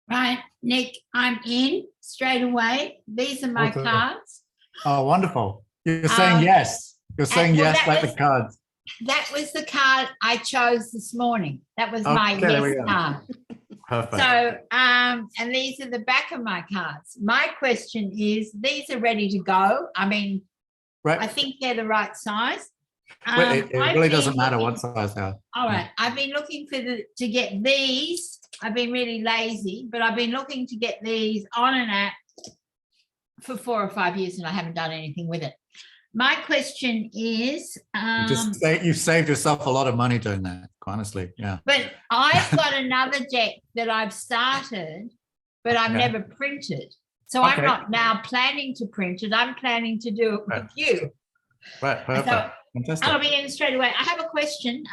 Right, Nick, I'm in straight away. These are my cards. Oh, wonderful. You're saying yes. You're saying yes like the cards. That was the card I chose this morning. That was my yes card. Perfect. So, and these are the back of my cards. My question is, these are ready to go. I mean, right. I think they're the right size. It really doesn't matter what size they are. All right. I've been looking to get these. I've been really lazy, but I've been looking to get these on an app for 4 or 5 years, and I haven't done anything with it. My question is, you saved yourself a lot of money doing that, honestly. Yeah. But I've got another deck that I've started, but I've never printed. So I'm not now planning to print it. I'm planning to do it with you. Right. Perfect. So fantastic. I'll be in straight away. I have a question.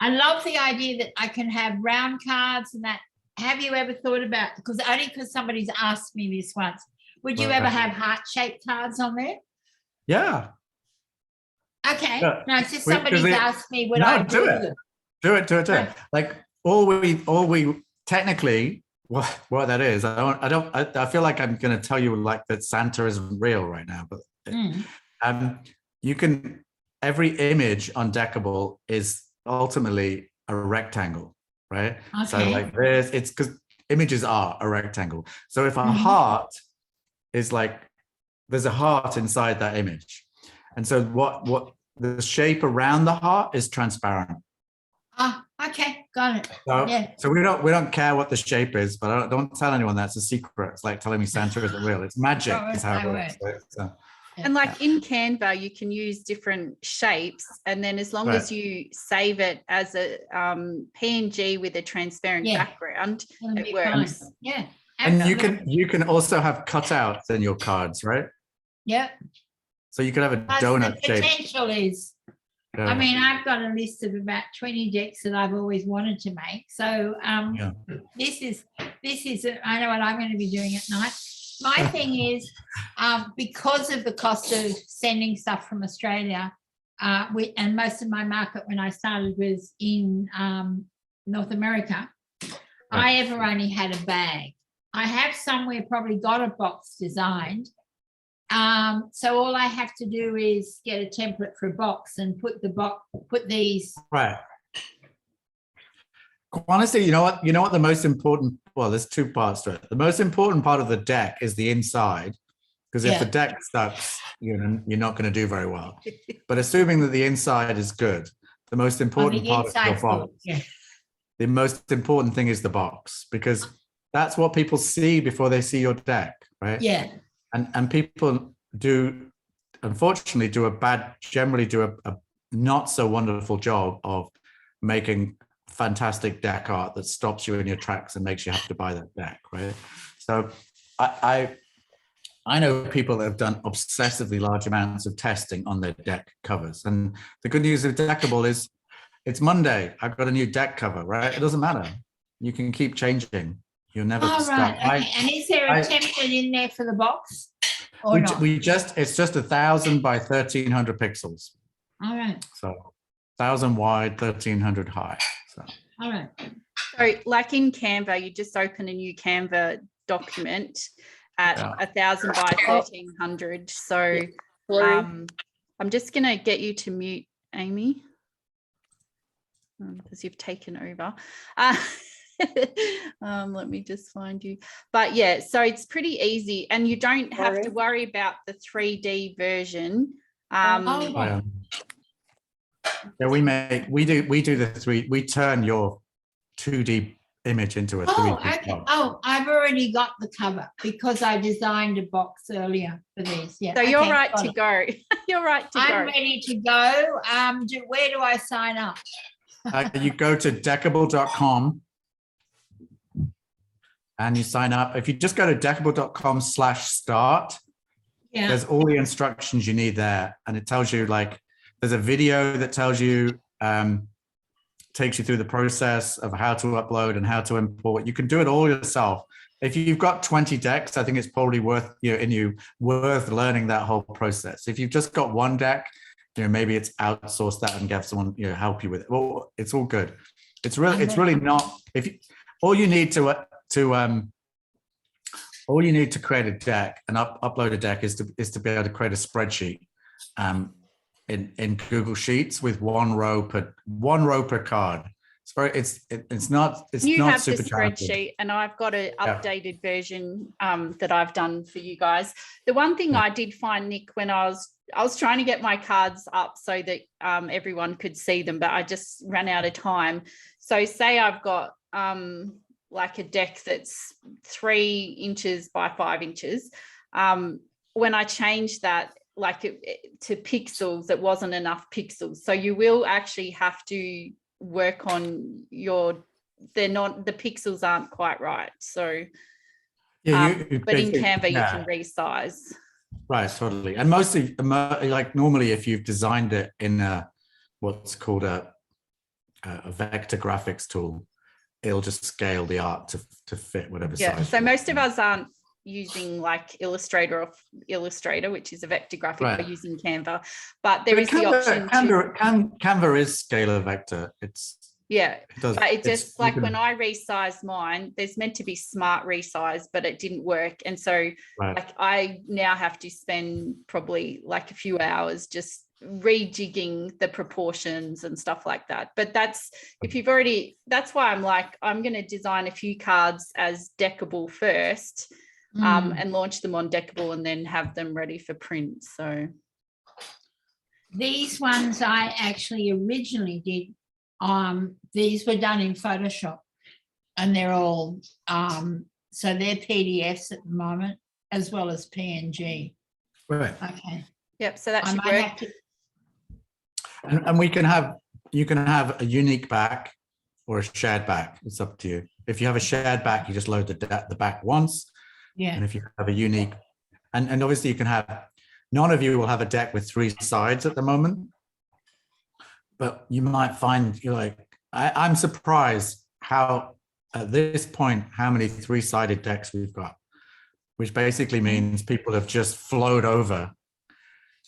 I love the idea that I can have round cards and that. Have you ever thought about, because somebody's asked me this once, would you ever have heart-shaped cards on there? Yeah. Okay. Yeah. No, it's just somebody's asked me would I do it. Do it. Like all we technically what that is. I feel like I'm going to tell you like that Santa isn't real right now, but you can, every image on Deckable is ultimately a rectangle, right? Okay. So like it's because images are a rectangle. So if a heart is like, there's a heart inside that image. And so what the shape around the heart is transparent. Okay, got it. So we don't care what the shape is, but don't tell anyone that's a secret. It's like telling me Santa isn't real. It's magic is how it works. And like in Canva, you can use different shapes, and then as long as you save it as a PNG with a transparent background, it works. Fine. Yeah. Absolutely. And you can also have cutouts in your cards, right? Yep. So you could have a donut shape. The potential is. Yeah. I mean, I've got a list of about 20 decks that I've always wanted to make. So this is I know what I'm going to be doing at night. My thing is, because of the cost of sending stuff from Australia, and most of my market when I started was in North America, I ever only had a bag. I have somewhere probably got a box designed. So all I have to do is get a template for a box and put these. Right. Honestly, you know what the most important, well, there's two parts to it. The most important part of the deck is the inside, because if the deck sucks, you're not going to do very well. But assuming that the inside is good, the most important part of your box, the most important thing is the box, because that's what people see before they see your deck, right? Yeah. And people unfortunately generally do a not so wonderful job of making fantastic deck art that stops you in your tracks and makes you have to buy that deck, right? So I know people that have done obsessively large amounts of testing on their deck covers. And the good news of Deckable is it's Monday. I've got a new deck cover, right? It doesn't matter. You can keep changing. You're never stuck. Right. Okay. And is there a template in there for the box? Or not? It's just 1,000 by 1,300 pixels. All right. So 1,000 wide, 1,300 high. So. All right. So like in Canva, you just open a new Canva document at 1,000 by 1,300. So I'm just going to get you to mute, Amy, because you've taken over. Let me just find you. But yeah, so it's pretty easy, and you don't have to worry about the 3D version. Yeah, we turn your 2D image into a 3D okay. box. Oh, I've already got the cover because I designed a box earlier for these. Yeah. So you're right to go. You're right to go. I'm ready to go. Where do I sign up? You go to deckable.com and you sign up. If you just go to deckable.com/start, there's all the instructions you need there. And it tells you, like, there's a video that tells you, takes you through the process of how to upload and how to import. You can do it all yourself. If you've got 20 decks, I think it's probably worth learning that whole process. If you've just got one deck, maybe it's outsource that and have someone help you with it. Well, it's all good. It's really not. All you need to create a deck and upload a deck is to be able to create a spreadsheet in Google Sheets with one row per card. It's not you have super the spreadsheet, and I've got an updated version that I've done for you guys. The one thing I did find, Nick, when I was trying to get my cards up so that everyone could see them, but I just ran out of time. So say I've got like a deck that's 3 inches by 5 inches. When I changed that to pixels, it wasn't enough pixels. So you will actually have to work on the pixels aren't quite right. So but in Canva you can resize. Right, totally. And mostly, like normally, if you've designed it in what's called a vector graphics tool, it'll just scale the art to fit whatever size. So most of us aren't using like Illustrator, which is a vector graphic. We're using Canva, but there is the option. Canva is scalar vector. When I resized mine, there's meant to be smart resize, but it didn't work. And so I now have to spend probably like a few hours just rejigging the proportions and stuff like that. But that's why I'm like, I'm going to design a few cards as Deckable first and launch them on Deckable and then have them ready for print. So these ones I actually originally did. These were done in Photoshop, and they're all so they're PDFs at the moment as well as PNG. Right. Okay. Yep. So that should work. And you can have a unique back or a shared back. It's up to you. If you have a shared back, you just load the back once. Yeah. And if you have a unique, and obviously you can have, none of you will have a deck with 3 sides at the moment, but you might find I'm surprised how at this point how many 3-sided decks we've got. which basically means people have just flowed over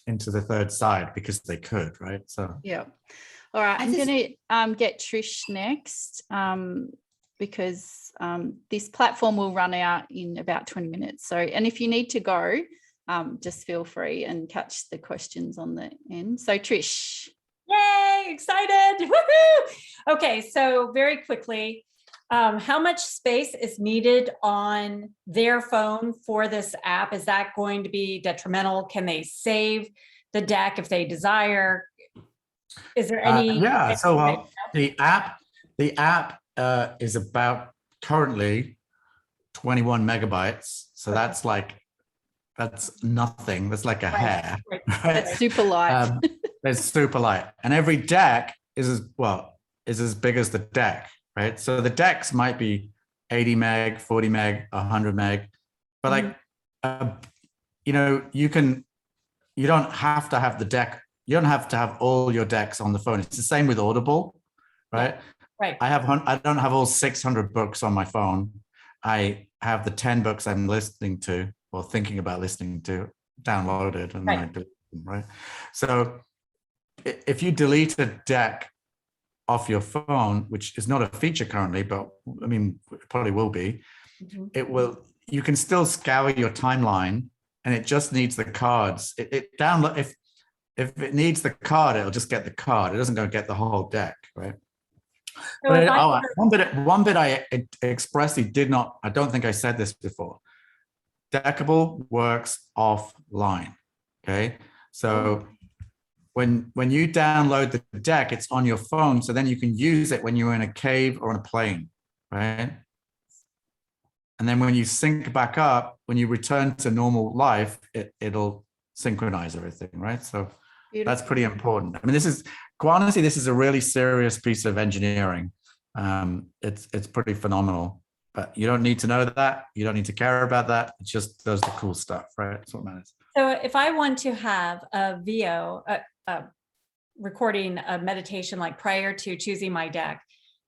into the third side because they could, right? So yeah. All right, I'm going to get Trish next because this platform will run out in about 20 minutes. So, and if you need to go, just feel free and catch the questions on the end. So Trish. Yay, excited. Woohoo! Okay, so very quickly, how much space is needed on their phone for this app? Is that going to be detrimental? Can they save the deck if they desire? Is there any? Yeah, so the app is about currently 21 megabytes. So that's nothing. That's like a hair. Right. That's super light. It's super light. And every deck is as big as the deck, right? So the decks might be 80 meg, 40 meg, 100 meg, but like, you don't have to have the deck. You don't have to have all your decks on the phone. It's the same with Audible, right? Right. I don't have all 600 books on my phone. I have the 10 books I'm listening to or thinking about listening to downloaded, and then I delete them, right? So if you delete a deck off your phone, which is not a feature currently, but I mean, it probably will be, you can still scour your timeline, and it just needs the cards. If it needs the card, it'll just get the card. It doesn't go get the whole deck, right? So one bit I expressly did not, I don't think I said this before. Deckable works offline, okay? So when you download the deck, it's on your phone, so then you can use it when you're in a cave or on a plane, right? And then when you sync back up, when you return to normal life, it'll synchronize everything, right? So beautiful. That's pretty important. I mean, quite honestly, this is a really serious piece of engineering. It's pretty phenomenal, but you don't need to know that. You don't need to care about that. It just does the cool stuff, right? That's what matters. So if I want to have a VO, recording a meditation like prior to choosing my deck,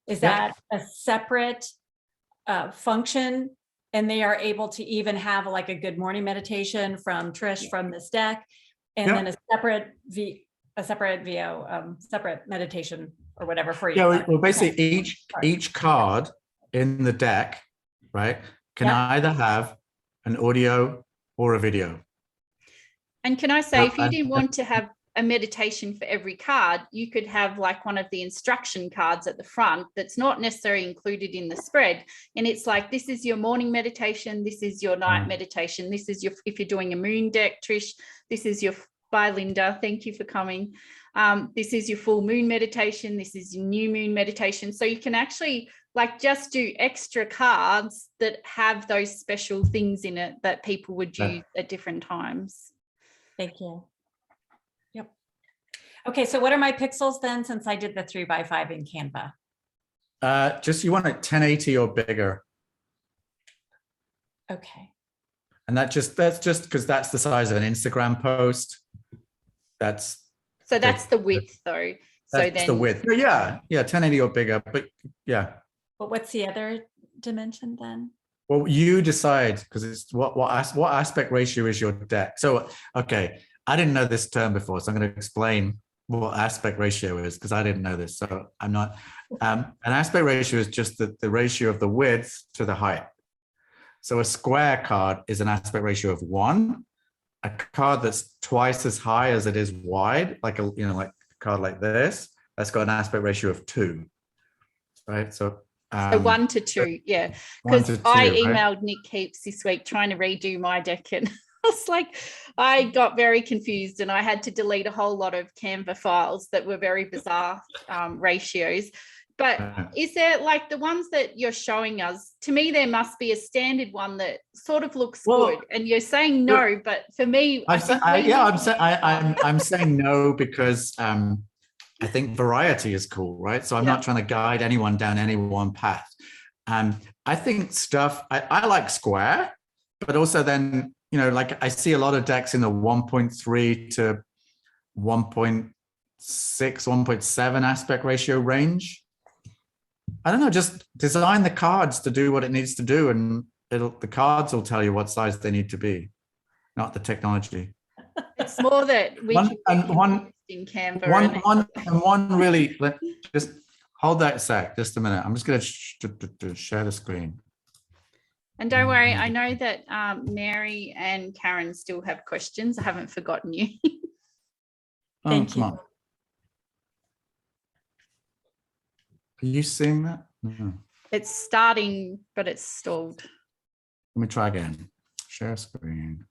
is that a separate function? And they are able to even have like a good morning meditation from Trish from this deck, and then a separate VO, separate meditation or whatever for you. Yeah, well, basically each card in the deck, right, can either have an audio or a video. And can I say, if you didn't want to have a meditation for every card, you could have like one of the instruction cards at the front that's not necessarily included in the spread, and it's like, this is your morning meditation, this is your night meditation, this is your, if you're doing a moon deck, Trish, this is your, bye Linda, thank you for coming, this is your full moon meditation, this is your new moon meditation. So you can actually like just do extra cards that have those special things in it that people would use at different times. Thank you. Okay, so what are my pixels then, since I did the 3x5 in Canva? Just you want it 1080 or bigger. Okay. And that's just because that's the size of an Instagram post. That's the width though. That's the width. Yeah, 1080 or bigger, but yeah. But what's the other dimension then? Well, you decide, because it's what aspect ratio is your deck. So, okay, I didn't know this term before, so I'm going to explain what aspect ratio is, because I didn't know this. So I'm not, an aspect ratio is just the ratio of the width to the height. So a square card is an aspect ratio of 1. A card that's twice as high as it is wide, like a card like this, that's got an aspect ratio of 2, right? So 1 to 2, yeah. Because I emailed Nick heaps this week trying to redo my deck, and I was like, I got very confused, and I had to delete a whole lot of Canva files that were very bizarre ratios. But is there, like, the ones that you're showing us, to me there must be a standard one that sort of looks good, and you're saying no, but for me I'm saying no because I think variety is cool, right? So I'm not trying to guide anyone down any one path. I think I like square, but also then, like I see a lot of decks in the 1.3 to 1.6, 1.7 aspect ratio range. I don't know, just design the cards to do what it needs to do, and the cards will tell you what size they need to be, not the technology. It's more that we One- can and get one- in Canva. one really, just hold that a sec, just a minute. I'm just going to share the screen. And don't worry, I know that Mary and Karen still have questions. I haven't forgotten you. Thank come you. on. Are you seeing that? No. It's starting, but it's stalled. Let me try again. Share screen.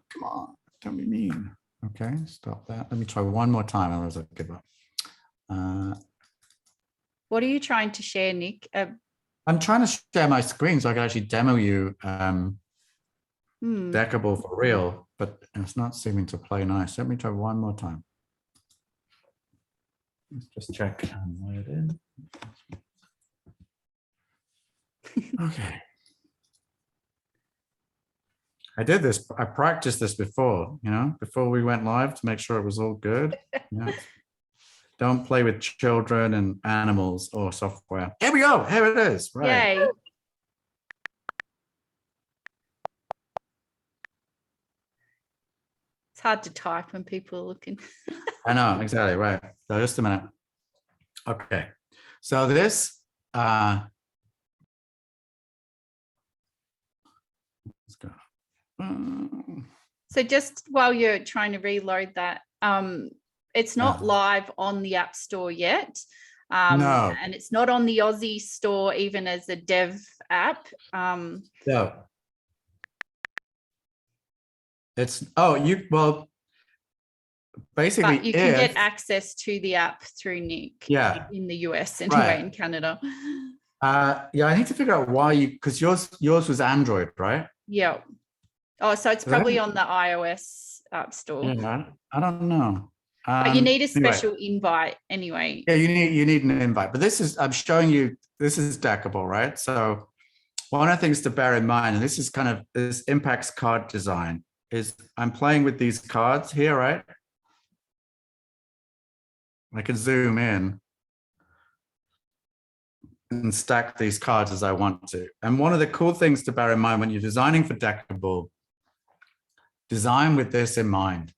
Come on, don't be mean. Okay, stop that. Let me try one more time, otherwise I'll give up. What are you trying to share, Nick? I'm trying to share my screen so I can actually demo you Deckable for real, but it's not seeming to play nice. Let me try one more time. Let's just check where it is. Okay. I did this, I practiced this before, before we went live to make sure it was all good. Don't play with children and animals or software. Here we go, here it is, right. Yay. It's hard to type when people are looking. I know, exactly, right. So just a minute. Okay, so this, let's go. So just while you're trying to reload that, it's not live on the App Store yet. No. And it's not on the Aussie store even as a dev app. No. It's, basically, but you can get access to the app through Nick in the US anyway, in Canada. I need to figure out why because yours was Android, right? Yeah. Oh, so it's probably on the iOS App Store. Yeah, I don't know. But you need a special invite anyway. Yeah, you need an invite. But I'm showing you, this is Deckable, right? So one of the things to bear in mind, and this impacts card design, is I'm playing with these cards here, right? I can zoom in and stack these cards as I want to. And one of the cool things to bear in mind when you're designing for Deckable, design with this in mind.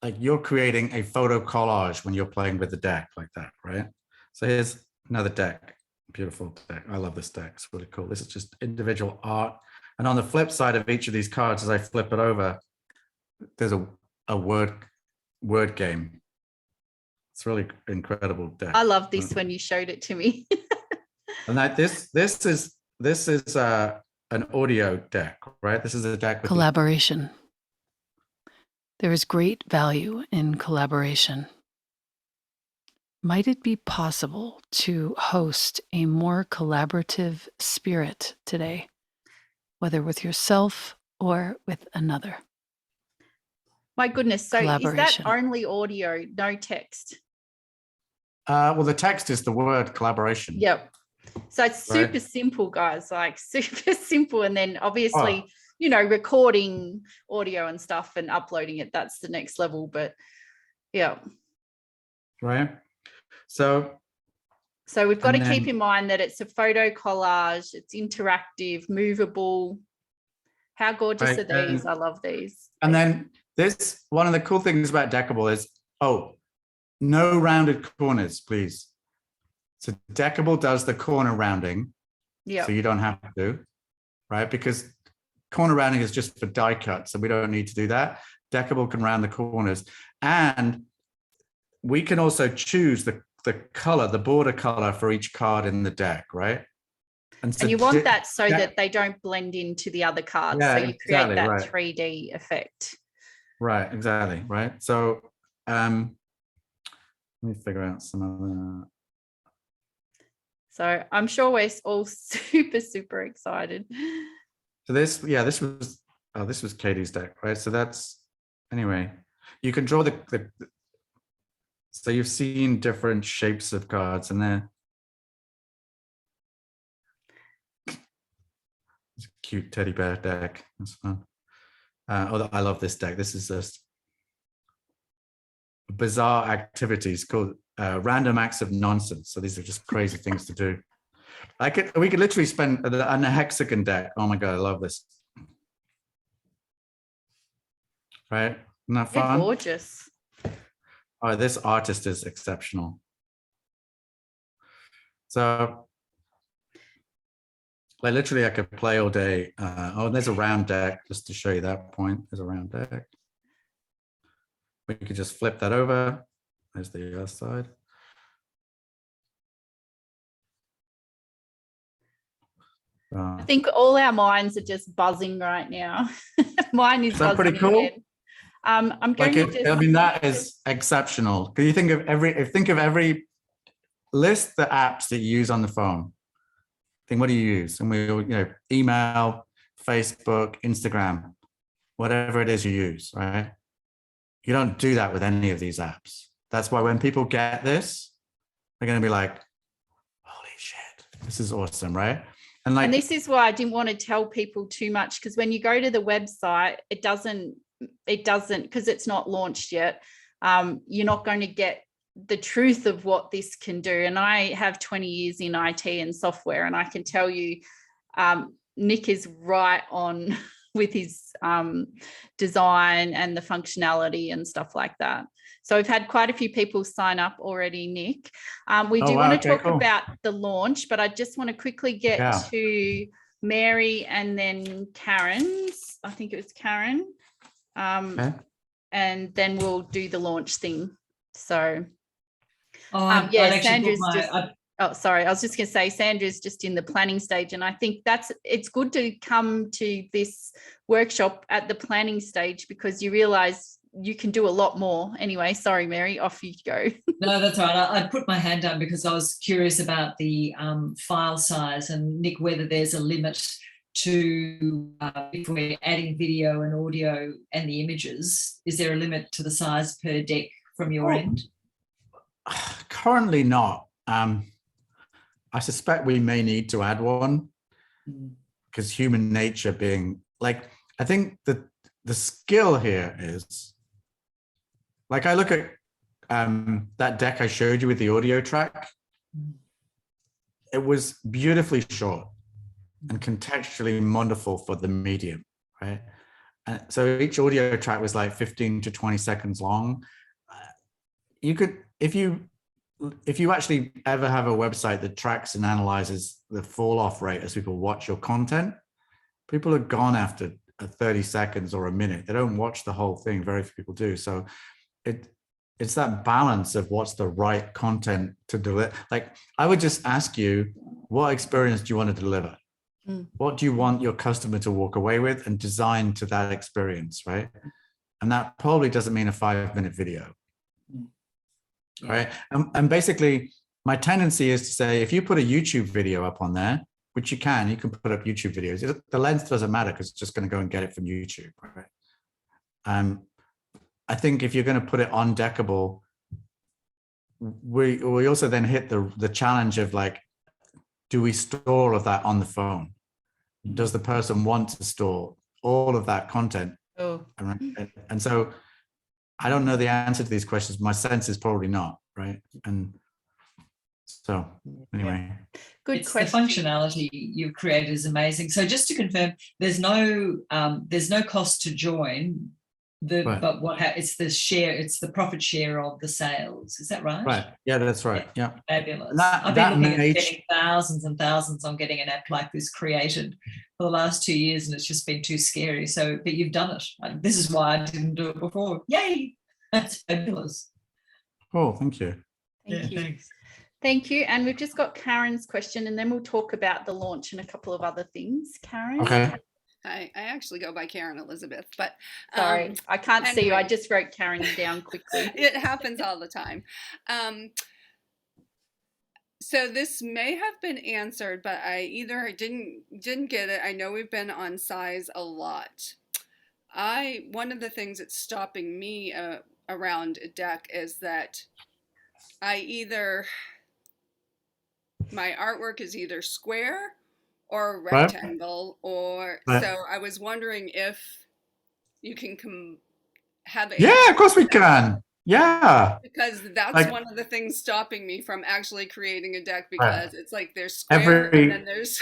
Like you're creating a photo collage when you're playing with the deck like that, right? So here's another deck, beautiful deck. I love this deck, it's really cool. This is just individual art. And on the flip side of each of these cards, as I flip it over, there's a word game. It's really incredible deck. I love this when you showed it to me. And that this is an audio deck, right? This is a deck with collaboration. There is great value in collaboration. Might it be possible to host a more collaborative spirit today, whether with yourself or with another? My goodness, so is that only audio, no text? Well, the text is the word collaboration. Yep. So it's super simple, guys, like super simple. And then obviously, recording audio and stuff and uploading it, that's the next level. But yeah. Right. So we've got to keep in mind that it's a photo collage, it's interactive, movable. How gorgeous are these? I love these. And then one of the cool things about Deckable is, no rounded corners, please. So Deckable does the corner rounding. Yeah. So you don't have to, right? Because corner rounding is just for die cuts, so we don't need to do that. Deckable can round the corners. And we can also choose the color, the border color for each card in the deck, right? And you want that so that they don't blend into the other cards. Yeah, so you create that 3D effect. Right, exactly, right? So let me figure out some other. So I'm sure we're all super, super excited. So this was Katie's deck, right? So that's, anyway, you can draw so you've seen different shapes of cards in there. It's a cute teddy bear deck, that's fun. I love this deck. This is just, bizarre activities called random acts of nonsense. So these are just crazy things to do. We could literally spend on a hexagon deck. Oh my God, I love this. Right? Isn't that fun? They're gorgeous. Oh, this artist is exceptional. So, like literally I could play all day. Oh, there's a round deck, just to show you that point. There's a round deck. We could just flip that over. There's the other side. I think all our minds are just buzzing right now. Mine is buzzing pretty cool. again. I'm going to just, I mean, that is exceptional. Can you think of every list the apps that you use on the phone? Think, what do you use? And email, Facebook, Instagram, whatever it is you use, right? You don't do that with any of these apps. That's why when people get this, they're going to be like, holy shit, this is awesome, right? And this is why I didn't want to tell people too much, because when you go to the website, it doesn't, because it's not launched yet. You're not going to get the truth of what this can do. And I have 20 years in IT and software, and I can tell you, Nick is right on with his design and the functionality and stuff like that. So we've had quite a few people sign up already, Nick. We do want to talk about the launch, but I just want to quickly get to Mary and then Karen's. I think it was Karen. And then we'll do the launch thing. So, Sandra's sorry, I was just going to say Sandra's just in the planning stage, and I think it's good to come to this workshop at the planning stage because you realise you can do a lot more. Anyway, sorry, Mary, off you go. No, that's right. I put my hand down because I was curious about the file size, and Nick, whether there's a limit to if we're adding video and audio and the images, is there a limit to the size per deck from your end? Currently not. I suspect we may need to add one because human nature being like, I think that the skill here is, like, I look at that deck I showed you with the audio track. It was beautifully short and contextually wonderful for the medium, right? And so each audio track was like 15 to 20 seconds long. You could, if you actually ever have a website that tracks and analyzes the fall off rate as people watch your content, people are gone after 30 seconds or a minute. They don't watch the whole thing. Very few people do. So it's that balance of what's the right content to deliver. Like, I would just ask you, what experience do you want to deliver? What do you want your customer to walk away with and design to that experience, right? And that probably doesn't mean a 5-minute video. Right. And basically my tendency is to say, if you put a YouTube video up on there, which you can put up YouTube videos. The length doesn't matter because it's just going to go and get it from YouTube. Right. I think if you're going to put it on Deckable, we also then hit the challenge of, like, do we store all of that on the phone? Does the person want to store all of that content? And so I don't know the answer to these questions. My sense is probably not, right? And so anyway. Good question. The functionality you've created is amazing. So just to confirm, there's no cost to join. But it's the share, it's the profit share of the sales. Is that right? Right. Yeah, that's right. Yeah. Fabulous. I've been looking at getting thousands and thousands on getting an app like this created for the last 2 years, and it's just been too scary. So, but you've done it. This is why I didn't do it before. Yay! That's fabulous. Oh, thank you. Thank you. Thanks. Thank you. And we've just got Karen's question, and then we'll talk about the launch and a couple of other things. Karen. Okay. I actually go by Karen Elizabeth, but sorry, I can't see you. I just wrote Karen down quickly. It happens all the time. So this may have been answered, but I either didn't get it. I know we've been on size a lot. One of the things that's stopping me around a deck is that my artwork is either square or rectangle, so I was wondering if you can have a... Yeah, of course we can. Yeah. Because that's Like, one of the things stopping me from actually creating a deck, right. because it's like there's square and then there's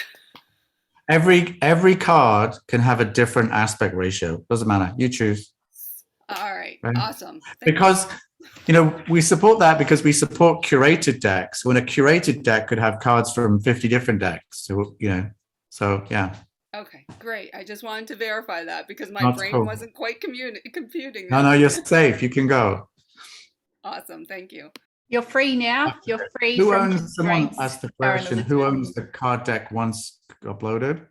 every card can have a different aspect ratio. Doesn't matter. You choose. all right. Right? Awesome. Because you know, we support that because we support curated decks. When a curated deck could have cards from 50 different decks. So, you know, so yeah. Okay, great. I just wanted to verify that because my That's brain cool. wasn't quite computing No, that. no, you're safe. You can go. Awesome. Thank you. You're free now. You're free Who from owns, someone constraints. asked the question, who owns the card deck once uploaded?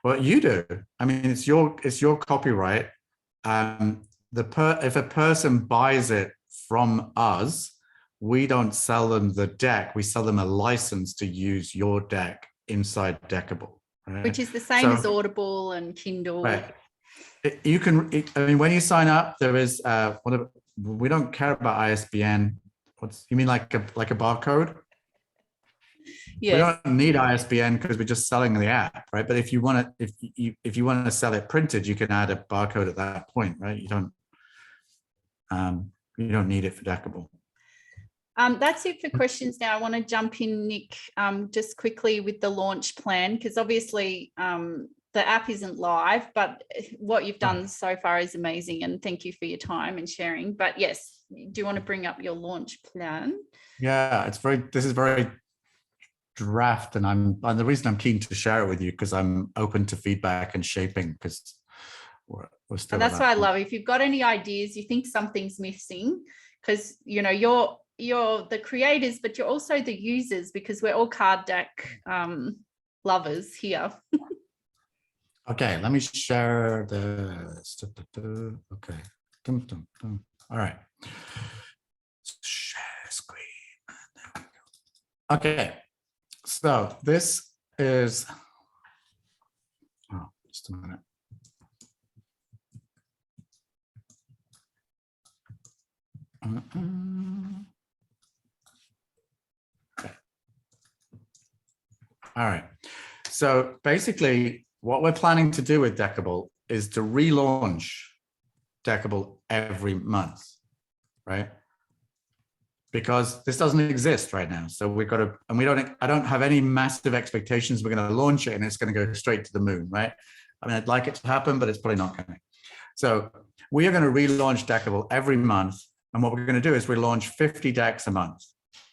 Well, you do. I mean, it's your copyright. If a person buys it from us, we don't sell them the deck. We sell them a license to use your deck inside Deckable. Right? Which is the same as Audible and Kindle. Right. You can, I mean, when you sign up, there is, we don't care about ISBN. You mean like a barcode? Yes. We don't need ISBN because we're just selling the app, right? But if you want to, if you want to sell it printed, you can add a barcode at that point, right? You don't need it for Deckable. That's it for questions now. I want to jump in, Nick, just quickly with the launch plan, because obviously the app isn't live, but what you've done so far is amazing, and thank you for your time and sharing. But yes, do you want to bring up your launch plan? Yeah, this is very draft, and the reason I'm keen to share it with you because I'm open to feedback and shaping, because we're still. And that's why I love it. If you've got any ideas, you think something's missing, because you know you're the creators, but you're also the users, because we're all card deck lovers here. Okay, let me share this. Okay. All right. Share screen. There we go. Okay. So this is, just a minute. Okay. All right. So basically, what we're planning to do with Deckable is to relaunch Deckable every month, right? Because this doesn't exist right now. So we've got to, and I don't have any massive expectations. We're going to launch it and it's going to go straight to the moon, right? I mean, I'd like it to happen, but it's probably not going to. So we are going to relaunch Deckable every month. And what we're going to do is we launch 50 decks a month,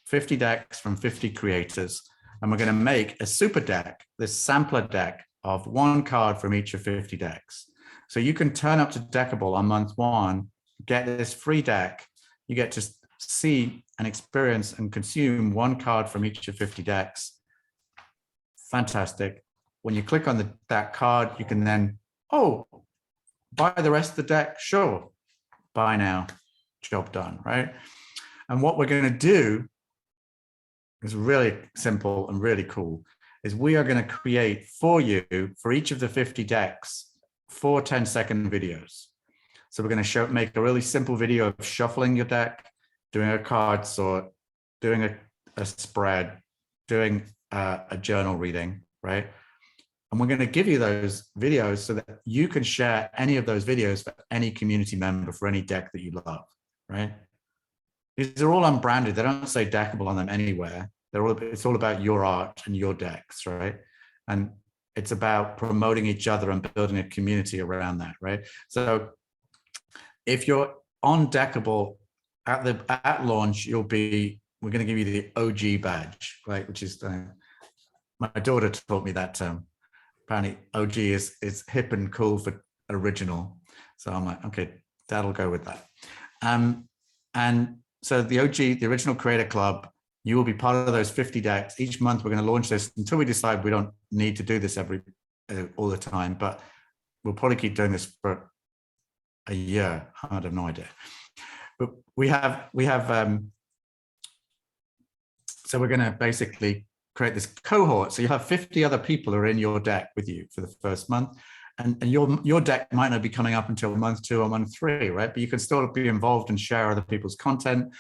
50 decks from 50 creators. And we're going to make a super deck, this sampler deck of one card from each of 50 decks. So you can turn up to Deckable on month 1, get this free deck. You get to see and experience and consume one card from each of 50 decks. Fantastic. When you click on that card, you can then, buy the rest of the deck. Sure. Buy now. Job done, right? And what we're going to do is really simple and really cool, is we are going to create for you, for each of the 50 decks, 4 10-second videos. So we're going to make a really simple video of shuffling your deck, doing a card sort, doing a spread, doing a journal reading, right? And we're going to give you those videos so that you can share any of those videos for any community member for any deck that you love, right? These are all unbranded. They don't say Deckable on them anywhere. It's all about your art and your decks, right? And it's about promoting each other and building a community around that, right? So if you're on Deckable at launch, we're going to give you the OG badge, right? Which is my daughter taught me that term. Apparently OG is hip and cool for original. So I'm like, okay, that'll go with that. And so the OG, the Original Creator Club, you will be part of those 50 decks. Each month we're going to launch this until we decide we don't need to do this all the time, but we'll probably keep doing this for a year. I have no idea. But we have so we're going to basically create this cohort. So you have 50 other people who are in your deck with you for the first month. And your deck might not be coming up until month 2 or month 3, right? But you can still be involved and share other people's content.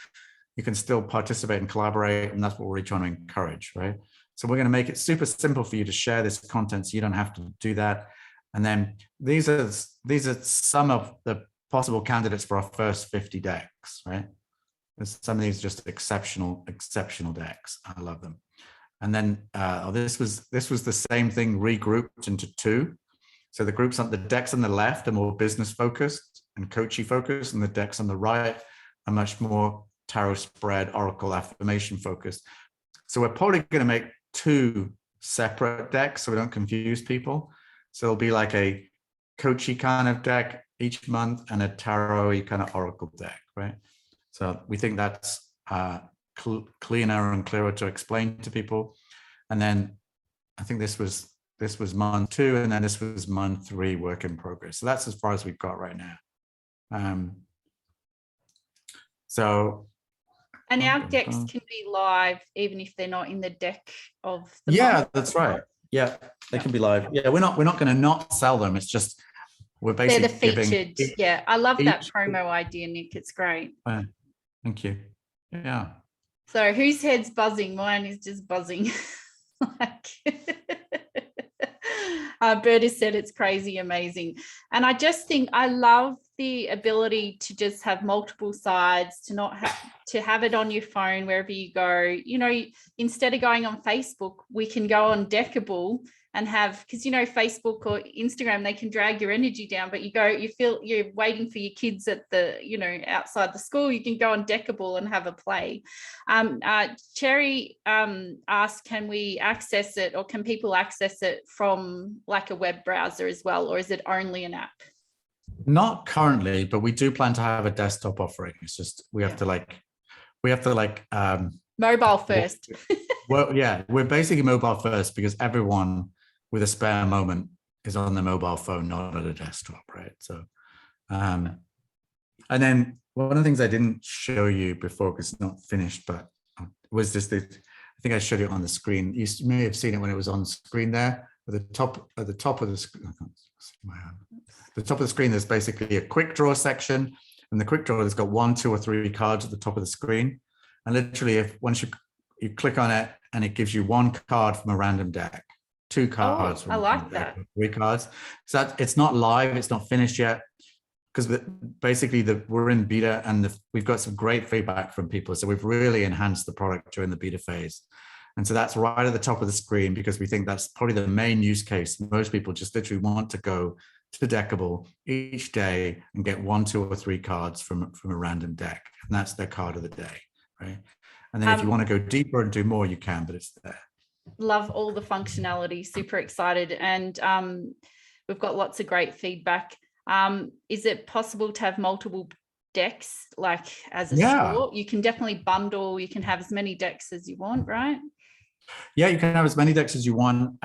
You can still participate and collaborate, and that's what we're really trying to encourage, right? So we're going to make it super simple for you to share this content, so you don't have to do that. And then these are some of the possible candidates for our first 50 decks, right? Some of these are just exceptional decks. I love them. And then this was the same thing regrouped into two. So the decks on the left are more business focused and coachy focused, and the decks on the right are much more tarot spread, oracle affirmation focused. So we're probably going to make two separate decks so we don't confuse people. So it'll be like a coachy kind of deck each month and a tarot-y kind of oracle deck, right? So we think that's cleaner and clearer to explain to people. And then I think this was month 2, and then this was month 3, work in progress. So that's as far as we've got right now. And our decks can be live even if they're not in the deck of the month. That's right. Yeah, they can be live. Yeah, we're not going to not sell them. It's just we're basically they're the featured. Yeah, I love that promo idea, Nick. It's great. Thank you. Yeah. So whose head's buzzing? Mine is just buzzing. Bird has said it's crazy amazing. And I just think I love the ability to just have multiple sides, to have it on your phone wherever you go. You know, instead of going on Facebook, we can go on Deckable and have, because you know, Facebook or Instagram, they can drag your energy down, but you feel you're waiting for your kids at the, you know, outside the school, you can go on Deckable and have a play. Cherry asked, can we access it, or can people access it from like a web browser as well, or is it only an app? Not currently, but we do plan to have a desktop offering. It's just we have to mobile first. Well, yeah, we're basically mobile first because everyone with a spare moment is on the mobile phone, not at a desktop, right? So, and then one of the things I didn't show you before because it's not finished, but was just I think I showed it on the screen. You may have seen it when it was on screen there. At the top of the screen, I can't see my hand. The top of the screen, there's basically a quick draw section, and the quick draw has got 1, 2, or 3 cards at the top of the screen. And literally, once you click on it, and it gives you 1 card from a random deck, 2 cards. I like that. 3 cards. So it's not live, it's not finished yet, because basically we're in beta, and we've got some great feedback from people. So we've really enhanced the product during the beta phase. And so that's right at the top of the screen, because we think that's probably the main use case. Most people just literally want to go to Deckable each day and get 1, 2, or 3 cards from a random deck. And that's their card of the day, right? And then if you want to go deeper and do more, you can, but it's there. Love all the functionality, super excited. And we've got lots of great feedback. Is it possible to have multiple decks, like as a store? You can definitely bundle, you can have as many decks as you want, right? Yeah, you can have as many decks as you want.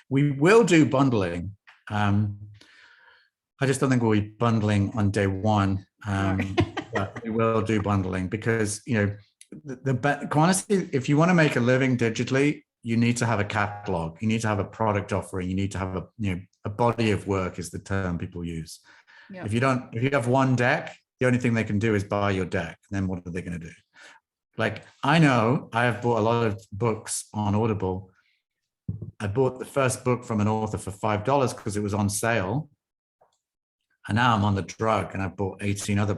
We will do bundling. I just don't think we'll be bundling on day one, but we will do bundling because, you know, honestly, if you want to make a living digitally, you need to have a catalog. You need to have a product offering. You need to have a body of work is the term people use. Yep. If you have one deck, the only thing they can do is buy your deck. And then what are they going to do? Like, I know I have bought a lot of books on Audible. I bought the first book from an author for $5 because it was on sale. And now I'm on the drug and I've bought 18 other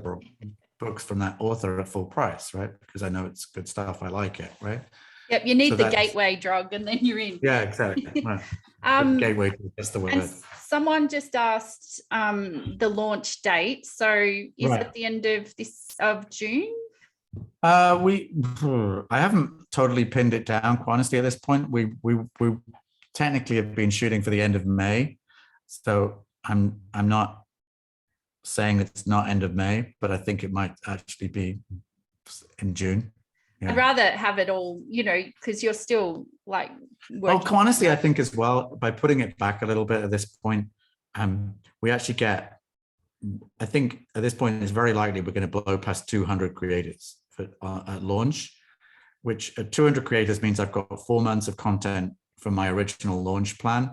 books from that author at full price, right? Because I know it's good stuff. I like it, right? Yep, you need the gateway drug and then you're in. Yeah, exactly. Right. Gateway, that's the word. And someone just asked the launch date. So is it the end of June? I haven't totally pinned it down, quite honestly, at this point. We technically have been shooting for the end of May. So I'm not saying it's not end of May, but I think it might actually be in June. Yeah. I'd rather have it all, because you're still like working. Well, honestly, I think as well, by putting it back a little bit at this point, we actually get, I think at this point, it's very likely we're going to blow past 200 creators at launch, which at 200 creators means I've got 4 months of content from my original launch plan.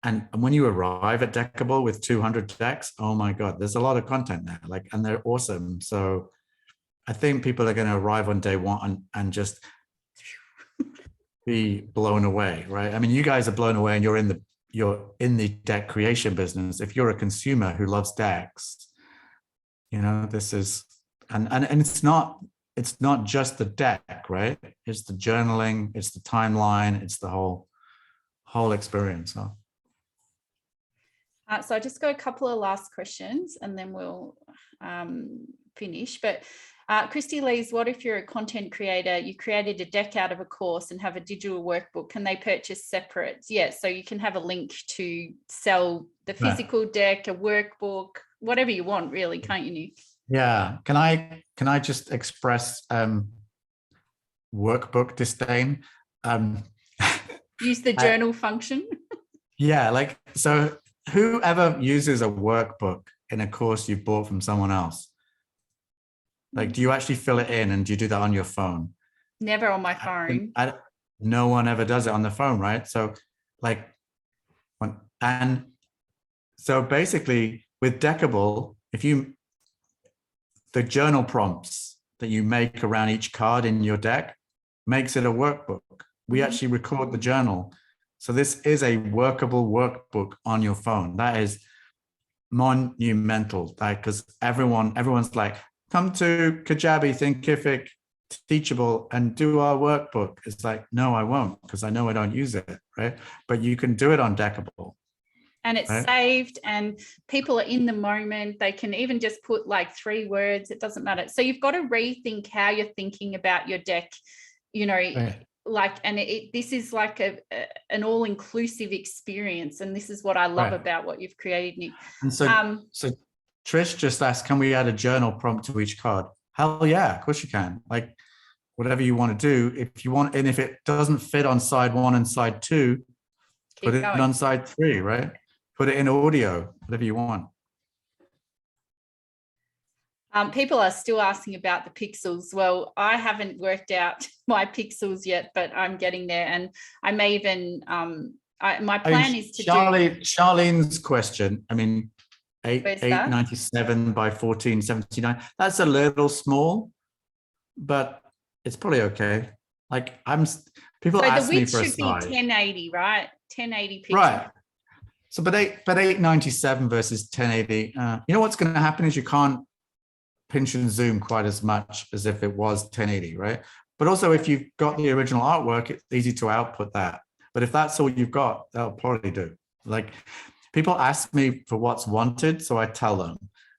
And when you arrive at Deckable with 200 decks, oh my God, there's a lot of content there, and they're awesome. So I think people are going to arrive on day one and just be blown away, right? I mean, you guys are blown away, and you're in the deck creation business. If you're a consumer who loves decks, this is and it's not just the deck, right? It's the journaling, it's the timeline, it's the whole experience. Huh? So I just got a couple of last questions and then we'll finish. But Christy Lees, what if you're a content creator, you created a deck out of a course and have a digital workbook? Can they purchase separate? Yes, so you can have a link to sell the physical deck, a workbook, whatever you want, really, can't you, Nick? Yeah. Can I just express workbook disdain? Use the journal function. Yeah, like, so whoever uses a workbook in a course you bought from someone else, like, do you actually fill it in and do you do that on your phone? Never on my phone. No one ever does it on the phone, right? So like, and so basically with Deckable, the journal prompts that you make around each card in your deck makes it a workbook. We actually record the journal. So this is a workable workbook on your phone. That is monumental, like, because everyone's like, come to Kajabi, Thinkific, Teachable, and do our workbook. It's like, no, I won't, because I know I don't use it, right? But you can do it on Deckable. And it's saved and people are in the moment. They can even just put like 3 words. It doesn't matter. So you've got to rethink how you're thinking about your deck, you know, like, and this is like an all-inclusive experience. And this is what I love about what you've created, Nick. And so Trish just asked, can we add a journal prompt to each card? Hell yeah, of course you can. Like, whatever you want to do, if you want, and if it doesn't fit on side 1 and side 2, put it on side 3, right? Put it in audio, whatever you want. People are still asking about the pixels. Well, I haven't worked out my pixels yet, but I'm getting there. And I may even, my plan is to Charlene's question, I mean, 897 by 1479. That's a little small, but it's probably okay. Like, people ask me for a size. So the width should be 1080, right? 1080 pixels. Right. So, but 897 versus 1080. You know what's going to happen is you can't pinch and zoom quite as much as if it was 1080, right? But also, if you've got the original artwork, it's easy to output that. But if that's all you've got, that'll probably do. Like, people ask me for what's wanted, so I tell them.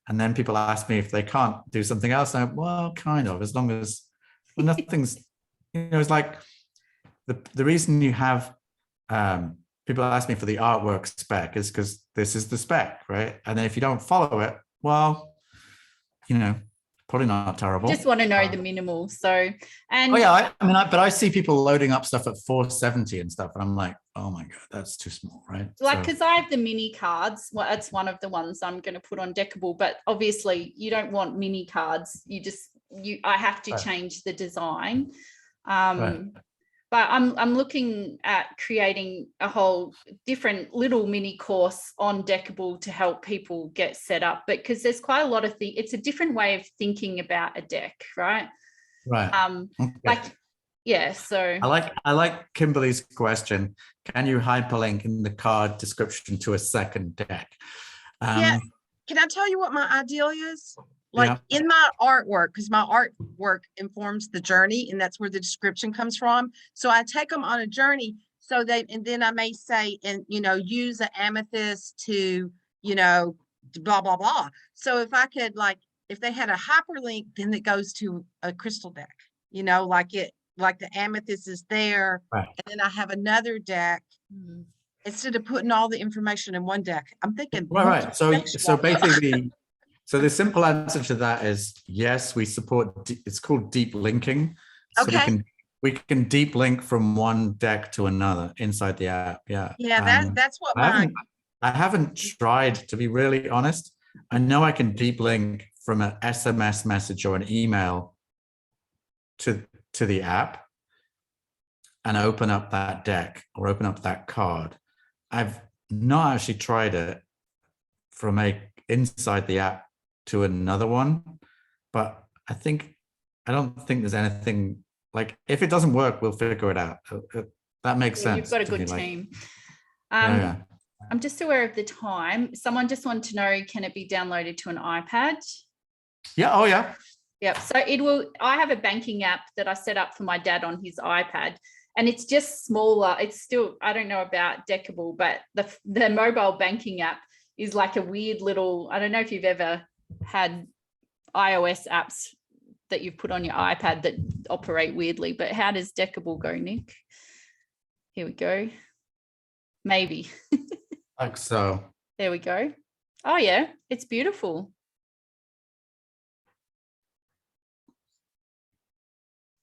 And then people ask me if they can't do something else. And I'm, well, kind of, as long as nothing's, you know, it's like the reason you have, people ask me for the artwork spec is because this is the spec, right? And then if you don't follow it, well, you know, probably not terrible. Just want to know the minimal. So, and but I see people loading up stuff at 470 and stuff, and I'm like, oh my god, that's too small, right? Like, because I have the mini cards. Well, that's one of the ones I'm going to put on Deckable. But obviously, you don't want mini cards. I have to change the design. But I'm looking at creating a whole different little mini course on Deckable to help people get set up. But because there's quite a lot of it's a different way of thinking about a deck, right? Right. So I like Kimberly's question. Can you hyperlink in the card description to a second deck? Yeah. Can I tell you what my ideal is? Like, in my artwork, because my artwork informs the journey, and that's where the description comes from. So I take them on a journey, and then I may say, and, you know, use an amethyst to, you know, blah, blah, blah. So if I could, like, if they had a hyperlink, then it goes to a crystal deck, you know, like the amethyst is there. Right. And then I have another deck. Instead of putting all the information in one deck, I'm thinking. Right. So basically, so the simple answer to that is yes, we support. It's called deep linking. So we can deep link from one deck to another inside the app. Yeah. Yeah, that's what I haven't tried, to be really honest. I know I can deep link from an SMS message or an email to the app and open up that deck or open up that card. I've not actually tried it from inside the app to another one, but I don't think there's anything, like, if it doesn't work, we'll figure it out. That makes sense. You've got a good team. I'm just aware of the time. Someone just wanted to know, can it be downloaded to an iPad? Yeah. Oh yeah. Yep. So I have a banking app that I set up for my dad on his iPad, and it's just smaller. It's still, I don't know about Deckable, but the mobile banking app is like a weird little, I don't know if you've ever had iOS apps that you've put on your iPad that operate weirdly, but how does Deckable go, Nick? Here we go. Maybe. Like so. There we go. Oh yeah, it's beautiful.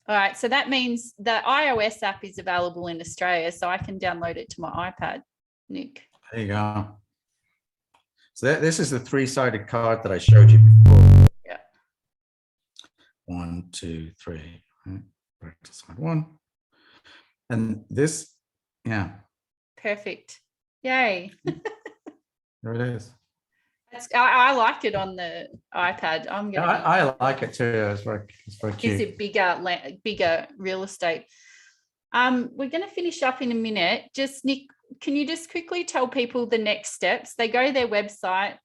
All right, so that means the iOS app is available in Australia, so I can download it to my iPad, Nick. There you go. So this is the three-sided card that I showed you before. Yeah. 1, 2, 3. Back to side 1. And this, yeah. Perfect. Yay. There it is. I like it on the iPad. I like it too. It's very cute. It's a bigger real estate. We're going to finish up in a minute. Just Nick, can you just quickly tell people the next steps? They go to their website.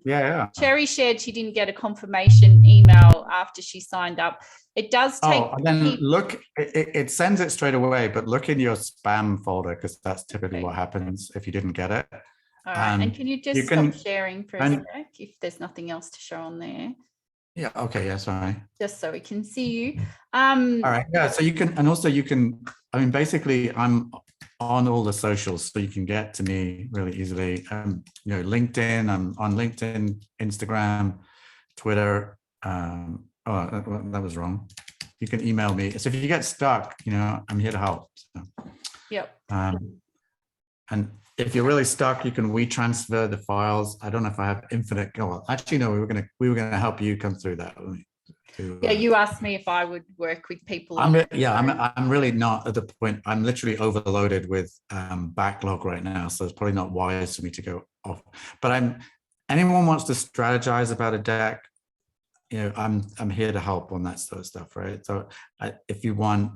Yeah. Cherry shared she didn't get a confirmation email after she signed up. It does take. Oh, and then look, it sends it straight away, but look in your spam folder because that's typically what happens if you didn't get it. All right, and can you just stop sharing for a sec if there's nothing else to show on there? Yeah, okay, yeah, sorry. Just so we can see you. All right, yeah, so you can, and also you can, I mean, basically I'm on all the socials, so you can get to me really easily. You know, LinkedIn, I'm on LinkedIn, Instagram, Twitter. Oh, that was wrong. You can email me. So if you get stuck, you know, I'm here to help. So. Yep. And if you're really stuck, you can WeTransfer the files. I don't know if I have infinite. Oh, actually, no. We were gonna help you come through that. Yeah, you asked me if I would work with people. I'm really not at the point. I'm literally overloaded with backlog right now, so it's probably not wise for me to go off. But anyone wants to strategize about a deck, you know, I'm here to help on that sort of stuff, right? So if you want.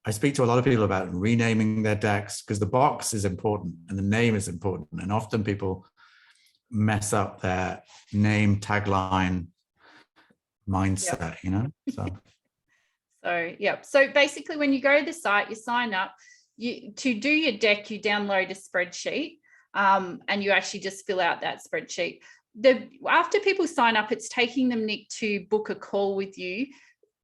I speak to a lot of people about renaming their decks because the box is important and the name is important. And often people mess up their name, tagline, mindset, you know? So, yeah. So basically when you go to the site, you sign up, to do your deck, you download a spreadsheet and you actually just fill out that spreadsheet. After people sign up, it's taking them, Nick, to book a call with you.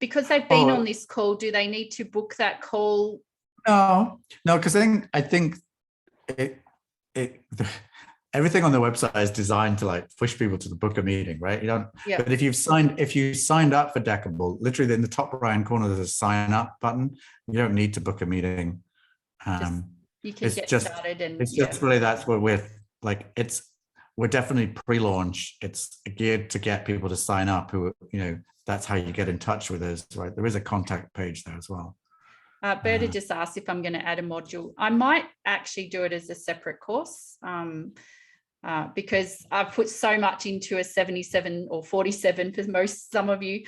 Because they've been on this call, do they need to book that call? No, because I think everything on the website is designed to like push people to the book a meeting, right? You don't. Yeah. But if you signed up for Deckable, literally in the top right-hand corner there's a sign up button. You don't need to book a meeting. You can get started, and it's just really that's what we're like. We're definitely pre-launch. It's geared to get people to sign up who, you know, that's how you get in touch with us, right? There is a contact page there as well. Berta just asked if I'm going to add a module. I might actually do it as a separate course because I've put so much into a 77 or 47 for some of you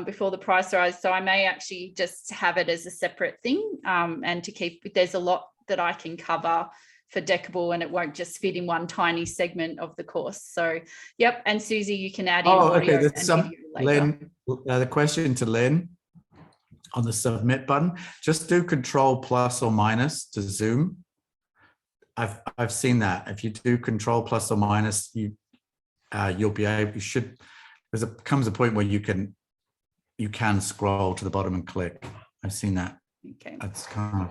before the price rise. So I may actually just have it as a separate thing and to keep, there's a lot that I can cover for Deckable and it won't just fit in one tiny segment of the course. So, yep. And Susie, you can add in audio okay. There's some, Lynn, the question to Lynn on the submit button, just do Control plus or minus to zoom. I've seen that. If you do Control plus or minus, you'll be able, comes a point where you can scroll to the bottom and click. I've seen that. Okay. That's kind of.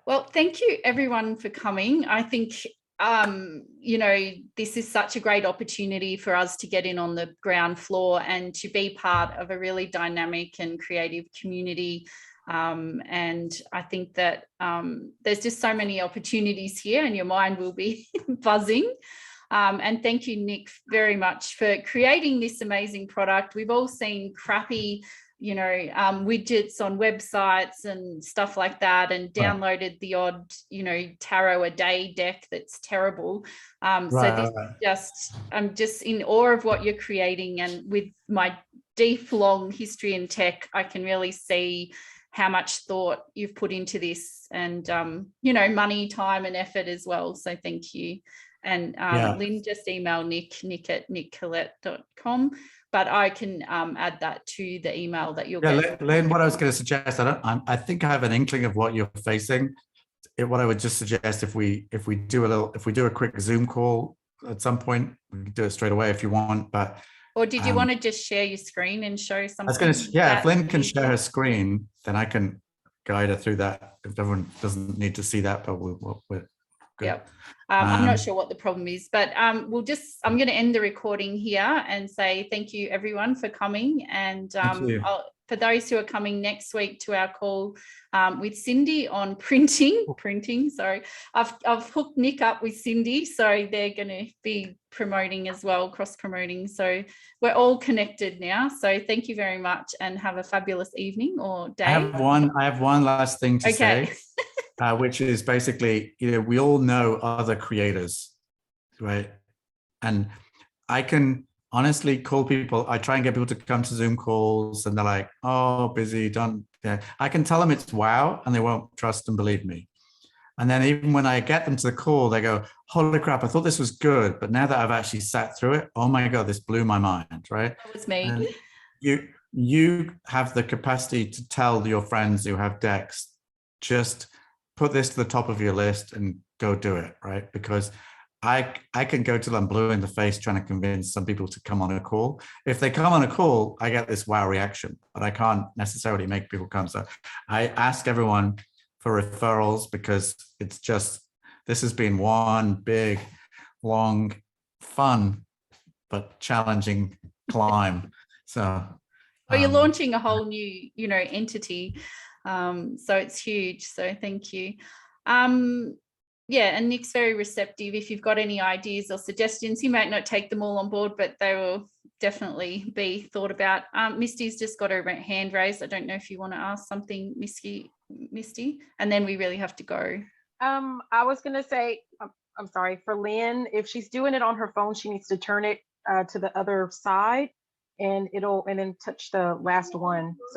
Well, thank you everyone for coming. I think, you know, this is such a great opportunity for us to get in on the ground floor and to be part of a really dynamic and creative community. And I think that there's just so many opportunities here and your mind will be buzzing. And thank you, Nick, very much for creating this amazing product. We've all seen crappy widgets on websites and stuff like that, and downloaded the odd, tarot a day deck that's terrible. I'm just in awe of what you're creating. And with my deep, long history in tech, I can really see how much thought you've put into this and, money, time and effort as well. So thank you. And Lynn, just email Nick at nickkellet.com. but I can add that to the email that you'll Yeah, get. Lynn, what I was going to suggest, I think I have an inkling of what you're facing. What I would just suggest, if we do a quick Zoom call at some point, we can do it straight away if you want. But or did you want to just share your screen and show something? I was going to, yeah, if Lynn can share her screen, then I can guide her through that. If everyone doesn't need to see that, but we're good. Yep. I'm not sure what the problem is, but I'm going to end the recording here and say thank you everyone for coming. And for those who are coming next week to our call with Cindy on printing, sorry, I've hooked Nick up with Cindy, so they're going to be promoting as well, cross promoting. So we're all connected now. So thank you very much and have a fabulous evening or day. I have one last thing to say. Which is basically, we all know other creators, right? And I can honestly call people. I try and get people to come to Zoom calls, and they're like, "Oh, busy, don't." Yeah. I can tell them it's wow, and they won't trust and believe me. And then even when I get them to the call, they go, "Holy crap! I thought this was good, but now that I've actually sat through it, oh my god, this blew my mind." Right? That was me. And you have the capacity to tell your friends who have decks, just put this to the top of your list and go do it, right? Because I can go till I'm blue in the face trying to convince some people to come on a call. If they come on a call, I get this wow reaction, but I can't necessarily make people come. So I ask everyone for referrals, because it's just, this has been one big, long, fun, but challenging climb. So well, you're launching a whole new, entity. So it's huge. So thank you. Yeah, and Nick's very receptive. If you've got any ideas or suggestions, he might not take them all on board, but they will definitely be thought about. Misty's just got her hand raised. I don't know if you want to ask something, Misty, and then we really have to go. I was going to say, I'm sorry, for Lynn, if she's doing it on her phone, she needs to turn it to the other side, and then touch the last one.